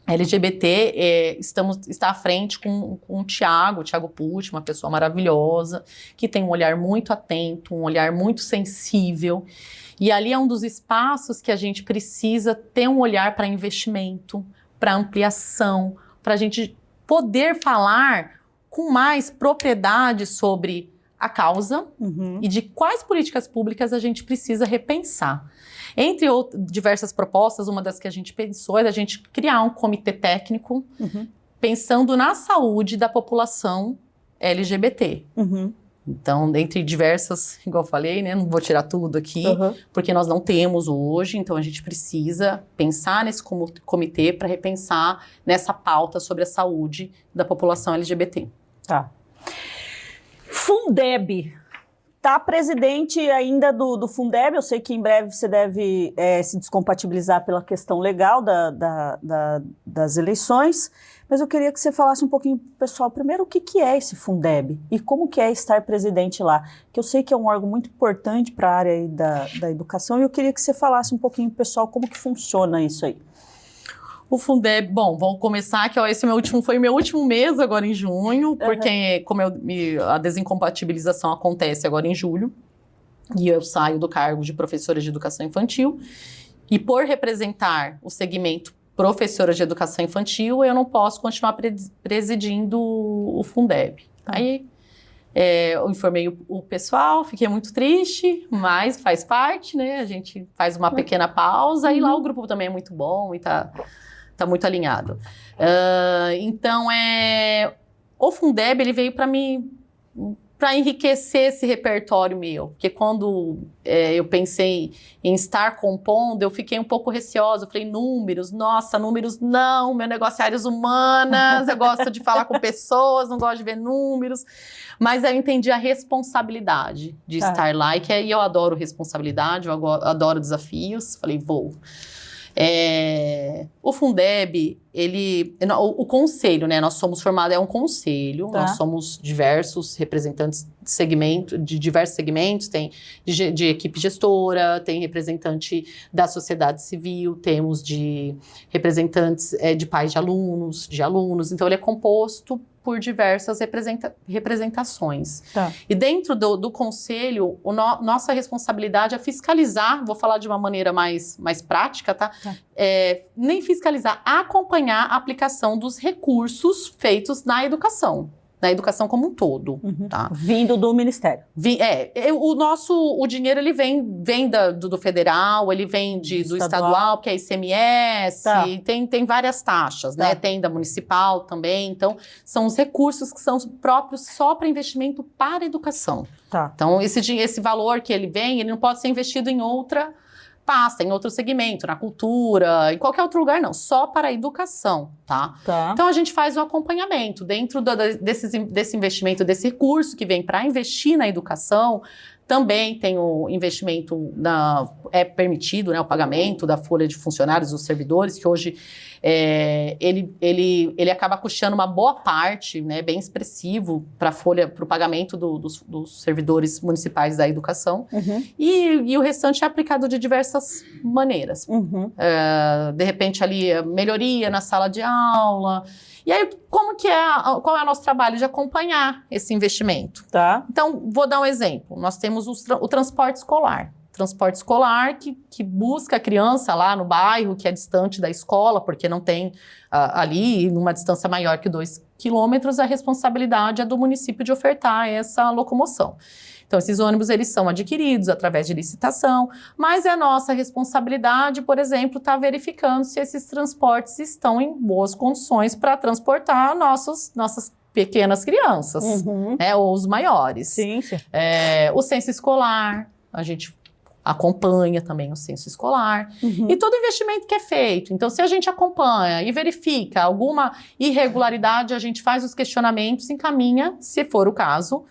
LGBT está à frente com o Thiago Pucci, uma pessoa maravilhosa, que tem um olhar muito atento, um olhar muito sensível. E ali é um dos espaços que a gente precisa ter um olhar para investimento, para ampliação, para a gente poder falar com mais propriedade sobre a causa e de quais políticas públicas a gente precisa repensar. Entre diversas propostas, uma das que a gente pensou é a gente criar um comitê técnico pensando na saúde da população LGBT. Então, dentre diversas, igual eu falei, né, não vou tirar tudo aqui, porque nós não temos hoje, então a gente precisa pensar nesse comitê para repensar nessa pauta sobre a saúde da população LGBT. Tá. Fundeb. Tá presidente ainda do Fundeb, eu sei que em breve você deve se descompatibilizar pela questão legal das eleições, mas eu queria que você falasse um pouquinho pro pessoal, primeiro, o que é esse Fundeb e como que é estar presidente lá, que eu sei que é um órgão muito importante para a área aí da educação, e eu queria que você falasse um pouquinho pro pessoal como que funciona isso aí. O Fundeb, bom, vamos começar que esse foi meu último mês agora em junho, porque a desincompatibilização acontece agora em julho, e eu saio do cargo de professora de educação infantil, e por representar o segmento professora de educação infantil, eu não posso continuar presidindo o Fundeb. Aí eu informei o pessoal, fiquei muito triste, mas faz parte, né? A gente faz uma pequena pausa, e lá o grupo também é muito bom e tá muito alinhado. Então, o Fundeb, ele veio para me para enriquecer esse repertório meu. Porque quando eu pensei em estar compondo, eu fiquei um pouco receosa. Eu falei, números, nossa, números não, meu negócio é áreas humanas, eu gosto de falar com pessoas, não gosto de ver números. Mas aí eu entendi a responsabilidade de estar lá, e eu adoro responsabilidade, eu adoro desafios. Falei, vou. O Fundeb, o conselho, né? Nós somos formados, é um conselho, nós somos diversos representantes de diversos segmentos, tem de equipe gestora, tem representante da sociedade civil, temos de representantes de pais de alunos, então ele é composto por diversas representações. E dentro do conselho, nossa responsabilidade é fiscalizar, vou falar de uma maneira mais prática, tá? Nem fiscalizar, acompanhar a aplicação dos recursos feitos na educação como um todo, tá? Vindo do Ministério. O dinheiro, ele vem do federal, ele vem do estadual, que é ICMS, tem várias taxas, né? Tem da municipal também, então são os recursos que são próprios só para investimento para a educação. Então esse valor que ele vem, ele não pode ser investido em outra pasta, em outro segmento, na cultura, em qualquer outro lugar, não. Só para a educação, tá? Então, a gente faz um acompanhamento dentro desse investimento, desse recurso que vem para investir na educação. Também tem o investimento, é permitido, né, o pagamento da folha de funcionários, dos servidores, que hoje ele acaba custeando uma boa parte, né, bem expressivo para o pagamento dos servidores municipais da educação. E o restante é aplicado de diversas maneiras. De repente, ali, melhoria na sala de aula. E aí, qual é o nosso trabalho de acompanhar esse investimento? Então, vou dar um exemplo. Nós temos o transporte escolar. Transporte escolar que busca a criança lá no bairro, que é distante da escola, porque não tem ali, numa distância maior que 2 quilômetros, a responsabilidade é do município de ofertar essa locomoção. Então, esses ônibus, eles são adquiridos através de licitação, mas é a nossa responsabilidade, por exemplo, estar verificando se esses transportes estão em boas condições para transportar nossas pequenas crianças, né, ou os maiores. O censo escolar, a gente acompanha também o censo escolar, e todo investimento que é feito. Então, se a gente acompanha e verifica alguma irregularidade, a gente faz os questionamentos, encaminha, se for o caso,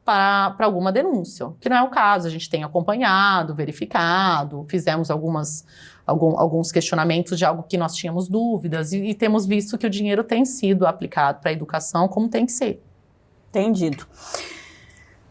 para alguma denúncia, que não é o caso. A gente tem acompanhado, verificado, fizemos alguns questionamentos de algo que nós tínhamos dúvidas, e temos visto que o dinheiro tem sido aplicado para a educação como tem que ser. Entendido.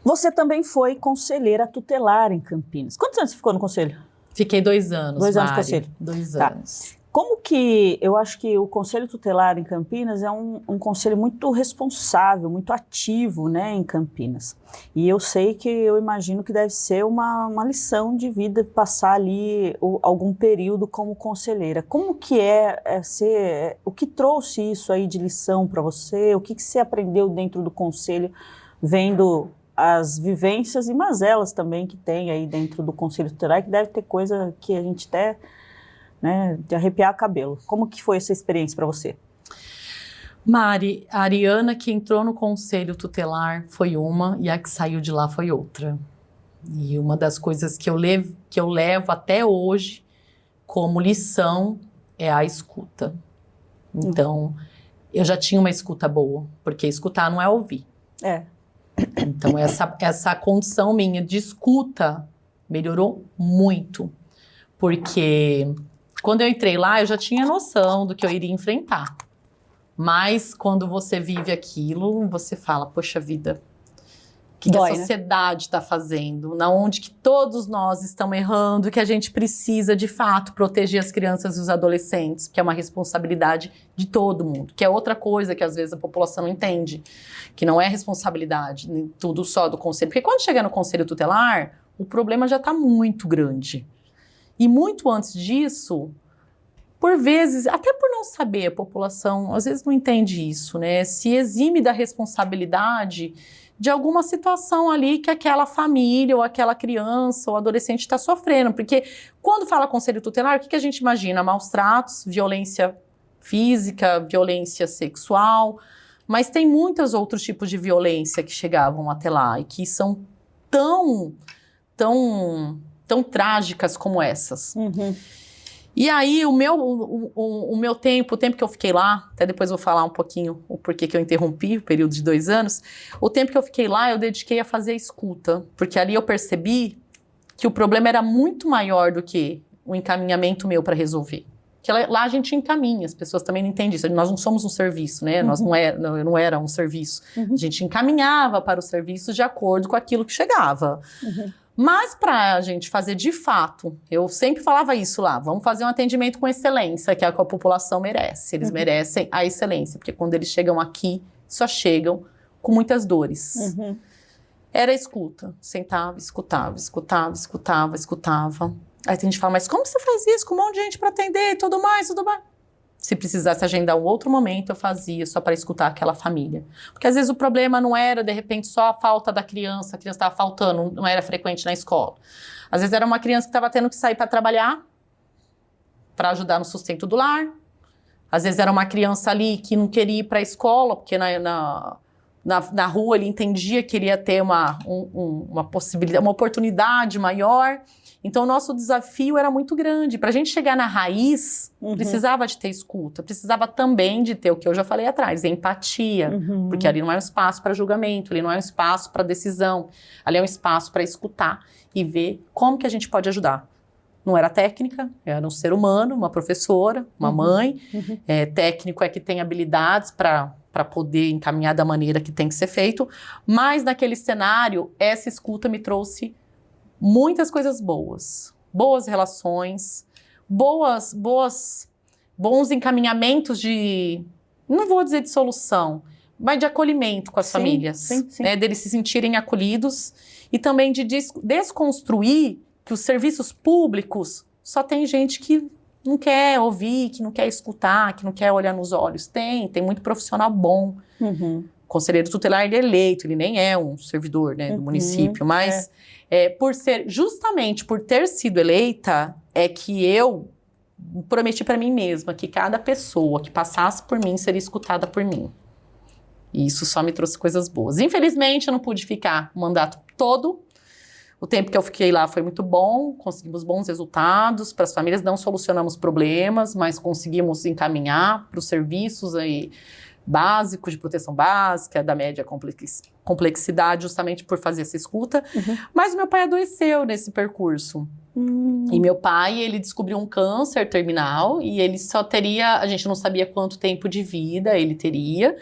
Você também foi conselheira tutelar em Campinas. Quantos anos você ficou no conselho? Fiquei 2 anos, 2 anos no conselho? 2 anos. Como que, eu acho que o conselho tutelar em Campinas é um conselho muito responsável, muito ativo, né, em Campinas. E eu sei que, eu imagino que deve ser uma lição de vida passar ali algum período como conselheira. Como que o que trouxe isso aí de lição para você? O que você aprendeu dentro do conselho, vendo as vivências e mazelas também que tem aí dentro do conselho tutelar, que deve ter coisa que a gente até, né, de arrepiar cabelo. Como que foi essa experiência para você? Mari, a Ariana que entrou no conselho tutelar foi uma, e a que saiu de lá foi outra. E uma das coisas que eu levo até hoje como lição é a escuta. Então, eu já tinha uma escuta boa, porque escutar não é ouvir. Então, essa condição minha de escuta melhorou muito, porque quando eu entrei lá, eu já tinha noção do que eu iria enfrentar. Mas quando você vive aquilo, você fala, poxa vida, o que a sociedade está fazendo? Na onde que todos nós estamos errando, que a gente precisa, de fato, proteger as crianças e os adolescentes, que é uma responsabilidade de todo mundo, que é outra coisa que às vezes a população não entende, que não é responsabilidade, nem tudo só do conselho. Porque quando chega no conselho tutelar, o problema já está muito grande. E muito antes disso, por vezes, até por não saber, a população às vezes não entende isso, né? Se exime da responsabilidade de alguma situação ali que aquela família, ou aquela criança, ou adolescente está sofrendo. Porque quando fala conselho tutelar, o que a gente imagina? Maus tratos, violência física, violência sexual, Mas tem muitos outros tipos de violência que chegavam até lá e que são tão trágicas como essas. E aí, o meu tempo, o tempo que eu fiquei lá, até depois eu vou falar um pouquinho o porquê que eu interrompi, o período de 2 anos, o tempo que eu fiquei lá, eu dediquei a fazer a escuta, porque ali eu percebi que o problema era muito maior do que o encaminhamento meu para resolver. Que lá a gente encaminha, as pessoas também não entendem isso, nós não somos um serviço, né? Nós não era um serviço. A gente encaminhava para o serviço de acordo com aquilo que chegava. Mas para a gente fazer de fato, eu sempre falava isso lá, vamos fazer um atendimento com excelência, que é o que a população merece. Eles merecem a excelência, porque quando eles chegam aqui, só chegam com muitas dores. Era escuta, sentava, escutava. Aí tem gente que fala, mas como você faz isso com um monte de gente para atender e tudo mais? Se precisasse agendar um outro momento, eu fazia só para escutar aquela família. Porque às vezes o problema não era, de repente, só a falta da criança, a criança estava faltando, não era frequente na escola. Às vezes era uma criança que estava tendo que sair para trabalhar, para ajudar no sustento do lar. Às vezes era uma criança ali que não queria ir para a escola, porque na rua ele entendia que queria ter uma possibilidade, uma oportunidade maior. Então, o nosso desafio era muito grande. Para a gente chegar na raiz, precisava de ter escuta, precisava também de ter o que eu já falei atrás, empatia, porque ali não é um espaço para julgamento, ali não é um espaço para decisão, ali é um espaço para escutar e ver como que a gente pode ajudar. Não era técnica, era um ser humano, uma professora, uma mãe. Técnico é que tem habilidades para poder encaminhar da maneira que tem que ser feito, mas naquele cenário, essa escuta me trouxe muitas coisas boas relações, bons encaminhamentos não vou dizer de solução, mas de acolhimento com as famílias, sim. Né, deles se sentirem acolhidos e também de desconstruir que os serviços públicos só tem gente que não quer ouvir, que não quer escutar, que não quer olhar nos olhos. Tem muito profissional bom. Conselheiro tutelar, ele é eleito, ele nem é um servidor, né, do município, mas justamente por ter sido eleita, é que eu prometi para mim mesma que cada pessoa que passasse por mim seria escutada por mim. E isso só me trouxe coisas boas. Infelizmente, eu não pude ficar o mandato todo. O tempo que eu fiquei lá foi muito bom, conseguimos bons resultados para as famílias, não solucionamos problemas, mas conseguimos encaminhar para os serviços aí básicos de proteção básica, da média complexidade, justamente por fazer essa escuta. Mas o meu pai adoeceu nesse percurso. E meu pai, ele descobriu um câncer terminal e ele só teria, a gente não sabia quanto tempo de vida ele teria.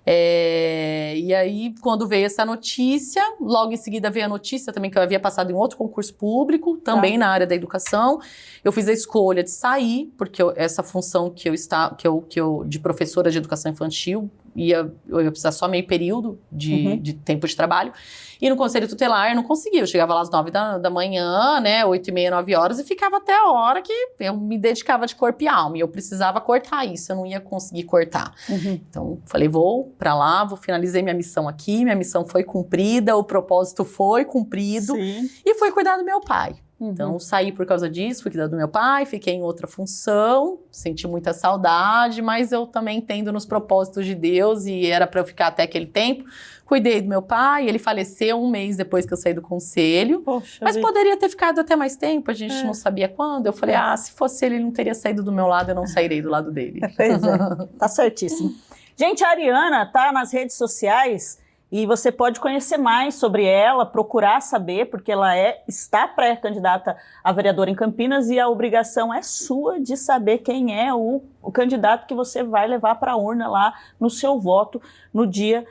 E aí, quando veio essa notícia, logo em seguida veio a notícia também que eu havia passado em outro concurso público, também na área da educação. Eu fiz a escolha de sair, porque essa função que eu de professora de educação infantil, eu ia precisar só meio período de tempo de trabalho. E no conselho tutelar eu não conseguia. Eu chegava lá às 9 da manhã, né, 8h30, 9 horas, e ficava até a hora que eu me dedicava de corpo e alma. E eu precisava cortar isso, eu não ia conseguir cortar. Então, falei, vou pra lá, finalizei minha missão aqui, minha missão foi cumprida, o propósito foi cumprido. E fui cuidar do meu pai. Então, saí por causa disso, fui cuidar do meu pai, fiquei em outra função, senti muita saudade, mas eu também entendo nos propósitos de Deus e era para eu ficar até aquele tempo. Cuidei do meu pai, ele faleceu 1 mês depois que eu saí do conselho, mas poderia ter ficado até mais tempo, a gente não sabia quando. Eu falei, se fosse ele não teria saído do meu lado, eu não sairei do lado dele. Pois é, tá certíssimo. Gente, a Ariana tá nas redes sociais e você pode conhecer mais sobre ela, procurar saber, porque ela está pré-candidata a vereadora em Campinas e a obrigação é sua de saber quem é o candidato que você vai levar para a urna lá no seu voto no dia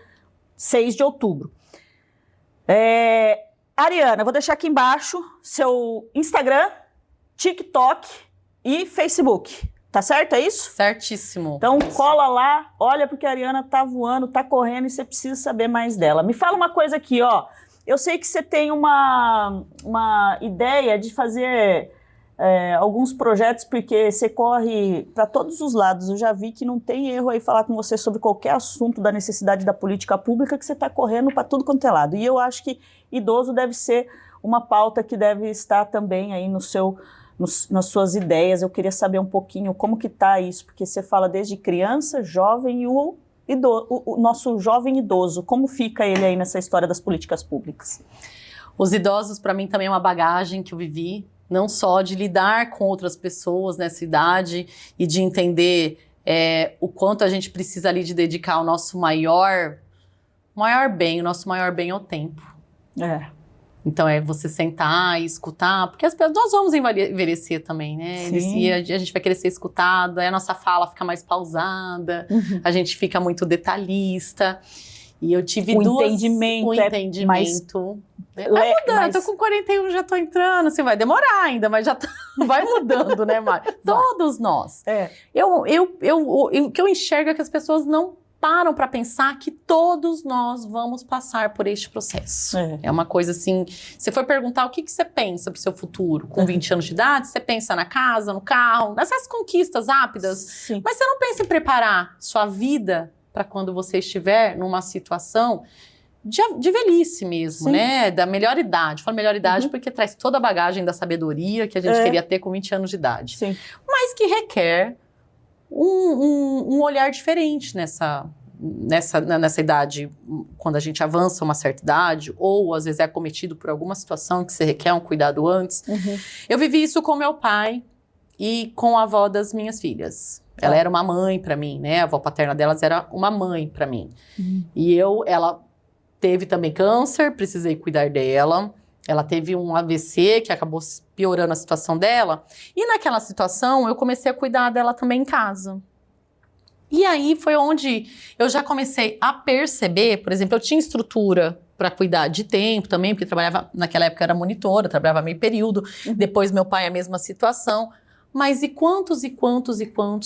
6 de outubro. Ariana, vou deixar aqui embaixo seu Instagram, TikTok e Facebook. Tá certo? É isso? Certíssimo. Então cola lá, olha porque a Ariana tá voando, tá correndo e você precisa saber mais dela. Me fala uma coisa aqui, ó. Eu sei que você tem uma ideia de fazer alguns projetos porque você corre para todos os lados. Eu já vi que não tem erro aí falar com você sobre qualquer assunto da necessidade da política pública que você tá correndo para tudo quanto é lado. E eu acho que idoso deve ser uma pauta que deve estar também aí nas suas ideias. Eu queria saber um pouquinho como que tá isso, porque você fala desde criança, jovem e o o nosso jovem idoso, como fica ele aí nessa história das políticas públicas? Os idosos, para mim, também é uma bagagem que eu vivi, não só de lidar com outras pessoas nessa idade e de entender o quanto a gente precisa ali de dedicar o nosso maior bem, o nosso maior bem é o tempo. Então é você sentar e escutar, porque nós vamos envelhecer também, né? E a gente vai querer ser escutado, aí a nossa fala fica mais pausada, a gente fica muito detalhista. E eu tive o entendimento. Vai mudando, tô com 41, já tô entrando, assim, vai demorar ainda, mas já vai mudando, né, Mari? Todos nós. O que eu enxergo é que as pessoas não param para pensar que todos nós vamos passar por este processo. É uma coisa assim, você for perguntar o que você pensa pro seu futuro com 20 anos de idade, você pensa na casa, no carro, nessas conquistas rápidas, mas você não pensa em preparar sua vida para quando você estiver numa situação de velhice mesmo, né? Da melhor idade. Falo melhor idade porque traz toda a bagagem da sabedoria que a gente queria ter com 20 anos de idade. Mas que requer um olhar diferente nessa idade, quando a gente avança uma certa idade, ou às vezes é acometido por alguma situação que você requer um cuidado antes. Eu vivi isso com meu pai e com a avó das minhas filhas. Ela era uma mãe para mim, né? A avó paterna delas era uma mãe para mim. E ela teve também câncer, precisei cuidar dela. Ela teve um AVC que acabou piorando a situação dela. E naquela situação, eu comecei a cuidar dela também em casa. E aí foi onde eu já comecei a perceber, por exemplo, eu tinha estrutura para cuidar de tempo também, porque trabalhava, naquela época era monitora, trabalhava meio período. Depois meu pai a mesma situação. Mas e quantos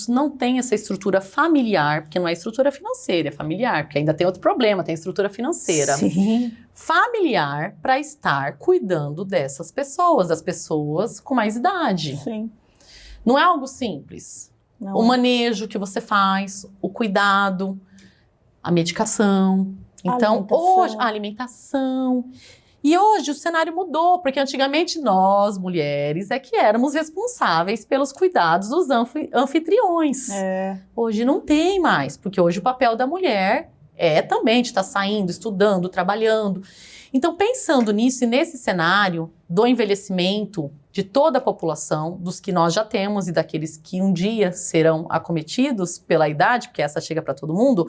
não têm essa estrutura familiar, porque não é estrutura financeira, é familiar, porque ainda tem outro problema, tem estrutura financeira. Familiar para estar cuidando dessas pessoas, das pessoas com mais idade. Não é algo simples. O manejo que você faz, o cuidado, a medicação. Então, hoje, a alimentação. E hoje o cenário mudou, porque antigamente nós, mulheres, que éramos responsáveis pelos cuidados dos anfitriões. Hoje não tem mais, porque hoje o papel da mulher também de estar saindo, estudando, trabalhando. Então, pensando nisso e nesse cenário do envelhecimento de toda a população, dos que nós já temos e daqueles que um dia serão acometidos pela idade, porque essa chega para todo mundo,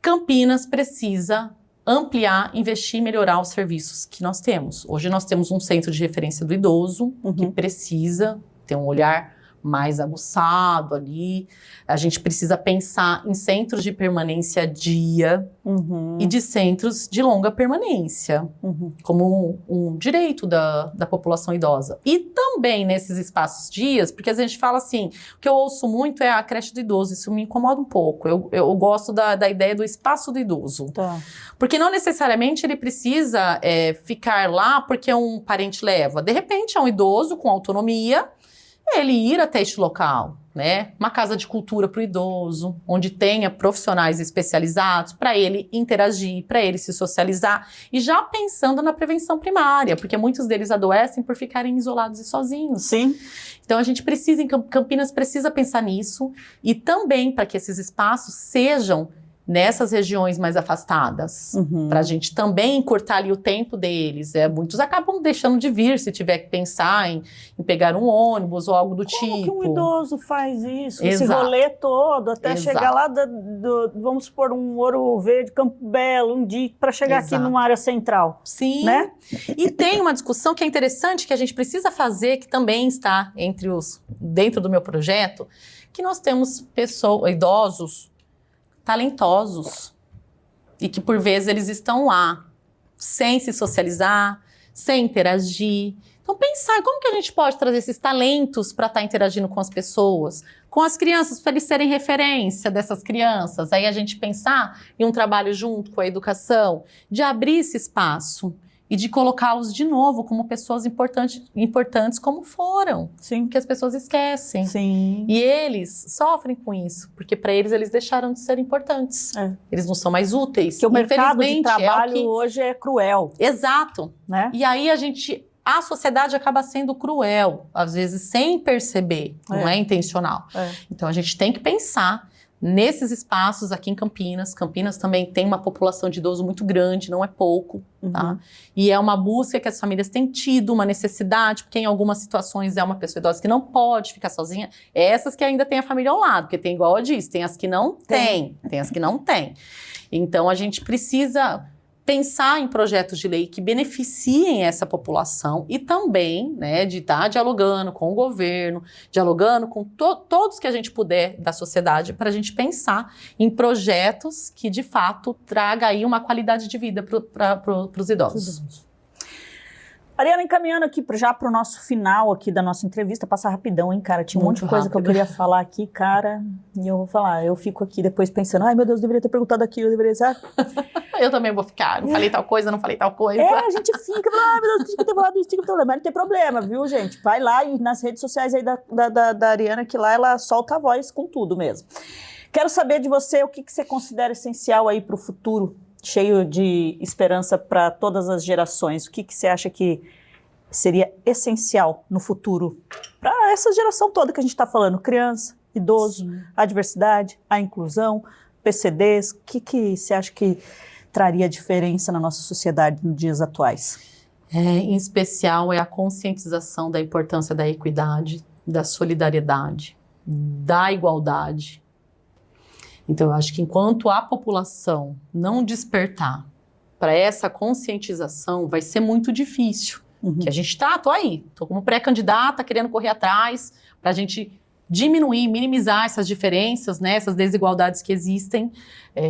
Campinas precisa ampliar, investir e melhorar os serviços que nós temos. Hoje nós temos um centro de referência do idoso, que precisa ter um olhar mais aguçado ali. A gente precisa pensar em centros de permanência dia e de centros de longa permanência, como um direito da população idosa. E também nesses espaços dias, porque a gente fala assim, o que eu ouço muito é a creche do idoso, isso me incomoda um pouco. Eu gosto da ideia do espaço do idoso. Porque não necessariamente ele precisa ficar lá porque um parente leva. De repente é um idoso com autonomia, ele ir até este local, né? Uma casa de cultura para o idoso, onde tenha profissionais especializados para ele interagir, para ele se socializar, e já pensando na prevenção primária, porque muitos deles adoecem por ficarem isolados e sozinhos. Então a gente precisa, em Campinas precisa pensar nisso, e também para que esses espaços sejam nessas regiões mais afastadas, para a gente também encurtar ali o tempo deles. Muitos acabam deixando de vir se tiver que pensar em pegar um ônibus ou algo do tipo. Como que um idoso faz isso? Esse rolê todo, até chegar lá, vamos supor, um Ouro Verde, Campo Belo, um dia, para chegar aqui numa área central. Né? E tem uma discussão que é interessante, que a gente precisa fazer, que também está dentro do meu projeto, que nós temos idosos talentosos e que por vezes eles estão lá sem se socializar, sem interagir. Então pensar como que a gente pode trazer esses talentos para estar interagindo com as pessoas, com as crianças, para eles serem referência dessas crianças. Aí a gente pensar em um trabalho junto com a educação, de abrir esse espaço e de colocá-los de novo como pessoas importantes como foram. Porque as pessoas esquecem. E eles sofrem com isso, porque para eles deixaram de ser importantes. Eles não são mais úteis. Porque o mercado de trabalho hoje é cruel. Exato. Né? E aí a sociedade acaba sendo cruel, às vezes sem perceber, não é intencional. Então a gente tem que pensar nesses espaços aqui em Campinas. Campinas também tem uma população de idoso muito grande, não é pouco, tá? E é uma busca que as famílias têm tido, uma necessidade, porque em algumas situações é uma pessoa idosa que não pode ficar sozinha. Essas que ainda tem a família ao lado, porque tem, igual eu disse, tem as que não tem as que não tem. Então a gente precisa pensar em projetos de lei que beneficiem essa população e também, né, de estar dialogando com o governo, dialogando com todos que a gente puder da sociedade para a gente pensar em projetos que, de fato, traga aí uma qualidade de vida para os idosos. Ariana, encaminhando aqui já para o nosso final aqui da nossa entrevista, passar rapidão, hein, cara? Tinha um monte de coisa que eu queria falar aqui, cara, e eu vou falar, eu fico aqui depois pensando, ai meu Deus, deveria ter perguntado aquilo, eu deveria ser... Eu também vou ficar, não falei tal coisa, não falei tal coisa. A gente fica, ai meu Deus, tinha que ter falado isso, tinha que ter falado, mas não tem problema, viu, gente? Vai lá e nas redes sociais aí da Ariana, que lá ela solta a voz com tudo mesmo. Quero saber de você o que você considera essencial aí para o futuro, cheio de esperança para todas as gerações. O que você acha que seria essencial no futuro para essa geração toda que a gente está falando? Criança, idoso, a diversidade, a inclusão, PCDs. O que você acha que traria diferença na nossa sociedade nos dias atuais? Em especial é a conscientização da importância da equidade, da solidariedade, da igualdade. Então, eu acho que enquanto a população não despertar para essa conscientização, vai ser muito difícil. Que a gente tô como pré-candidata, querendo correr atrás, para a gente diminuir, minimizar essas diferenças, né, essas desigualdades que existem,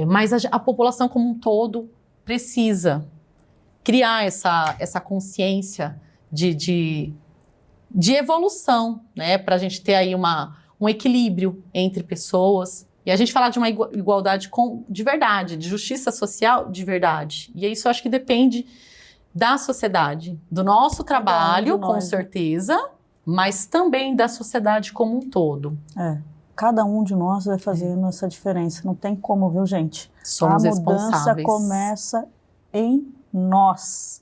mas a população como um todo precisa criar essa consciência de evolução, né, para a gente ter aí um equilíbrio entre pessoas. E a gente falar de uma igualdade de verdade, de justiça social de verdade. E isso eu acho que depende da sociedade, do nosso trabalho, com certeza, mas também da sociedade como um todo. Cada um de nós vai fazendo essa diferença. Não tem como, viu, gente? Somos responsáveis. A mudança começa em nós.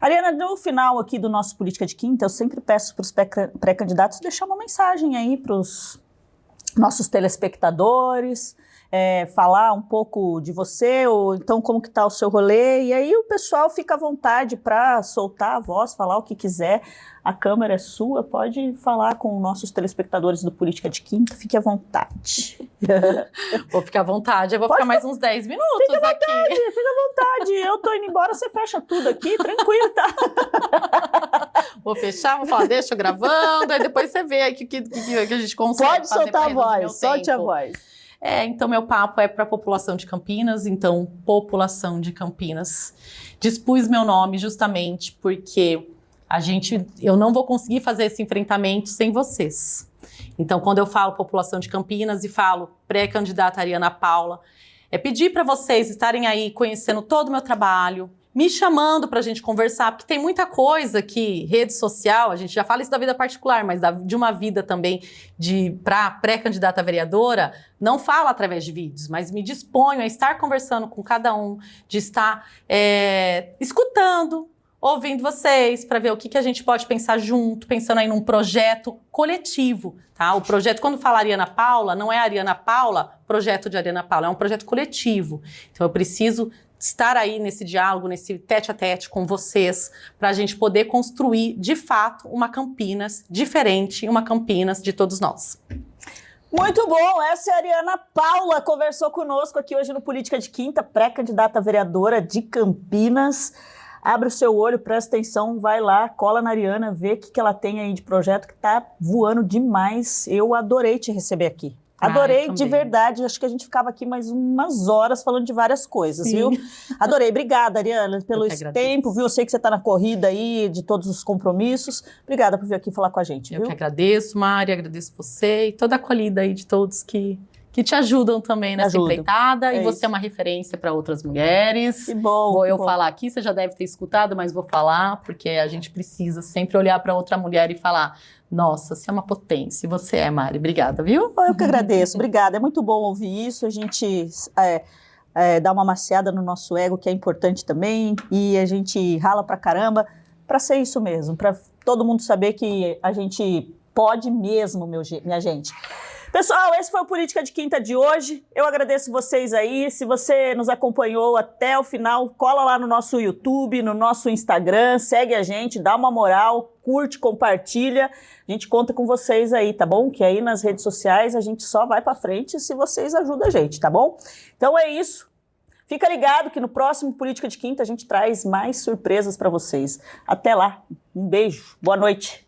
Ariana, no final aqui do nosso Política de Quinta, eu sempre peço para os pré-candidatos deixar uma mensagem aí para os nossos telespectadores, falar um pouco de você, ou então como que está o seu rolê, e aí o pessoal fica à vontade para soltar a voz, falar o que quiser, a câmera é sua, pode falar com os nossos telespectadores do Política de Quinta, fique à vontade. Vou ficar à vontade, eu vou ficar mais uns 10 minutos fica à vontade, aqui. Fica à vontade, eu tô indo embora, você fecha tudo aqui, tranquilo, tá? Vou fechar, vou falar, deixa eu gravando, aí depois você vê aí o que a gente consegue. Pode soltar a voz, solte a voz. Então meu papo é para a população de Campinas, então população de Campinas. Dispus meu nome justamente porque eu não vou conseguir fazer esse enfrentamento sem vocês. Então quando eu falo população de Campinas e falo pré-candidata Ariana Paula, é pedir para vocês estarem aí conhecendo todo o meu trabalho, me chamando para a gente conversar, porque tem muita coisa que rede social, a gente já fala isso da vida particular, mas de uma vida também para pré-candidata a vereadora, não fala através de vídeos, mas me disponho a estar conversando com cada um, de estar escutando, ouvindo vocês, para ver o que a gente pode pensar junto, pensando aí num projeto coletivo, tá? O projeto, quando fala Ariana Paula, não é Ariana Paula, projeto de Ariana Paula, é um projeto coletivo. Então eu preciso estar aí nesse diálogo, nesse tete-a-tete com vocês, para a gente poder construir, de fato, uma Campinas diferente, uma Campinas de todos nós. Muito bom, essa é a Ariana Paula, conversou conosco aqui hoje no Política de Quinta, pré-candidata a vereadora de Campinas. Abre o seu olho, presta atenção, vai lá, cola na Ariana, vê o que ela tem aí de projeto que tá voando demais. Eu adorei te receber aqui. Adorei, de verdade, acho que a gente ficava aqui mais umas horas falando de várias coisas, viu? Adorei, obrigada, Ariana, pelo esse tempo, viu? Eu sei que você está na corrida aí de todos os compromissos. Obrigada por vir aqui falar com a gente, viu? Eu que agradeço, Mari, agradeço você e toda a acolhida aí de todos que te ajudam também nessa empreitada. E você é uma referência para outras mulheres. Que bom. Vou eu falar aqui, você já deve ter escutado, mas vou falar, porque a gente precisa sempre olhar para outra mulher e falar: nossa, você é uma potência. Você é, Mari. Obrigada, viu? Eu que agradeço. Obrigada. É muito bom ouvir isso. A gente dá uma maciada no nosso ego, que é importante também. E a gente rala pra caramba para ser isso mesmo. Para todo mundo saber que a gente pode mesmo, minha gente. Pessoal, esse foi o Política de Quinta de hoje. Eu agradeço vocês aí. Se você nos acompanhou até o final, cola lá no nosso YouTube, no nosso Instagram, segue a gente, dá uma moral, curte, compartilha. A gente conta com vocês aí, tá bom? Que aí nas redes sociais a gente só vai pra frente se vocês ajudam a gente, tá bom? Então é isso. Fica ligado que no próximo Política de Quinta a gente traz mais surpresas pra vocês. Até lá. Um beijo. Boa noite.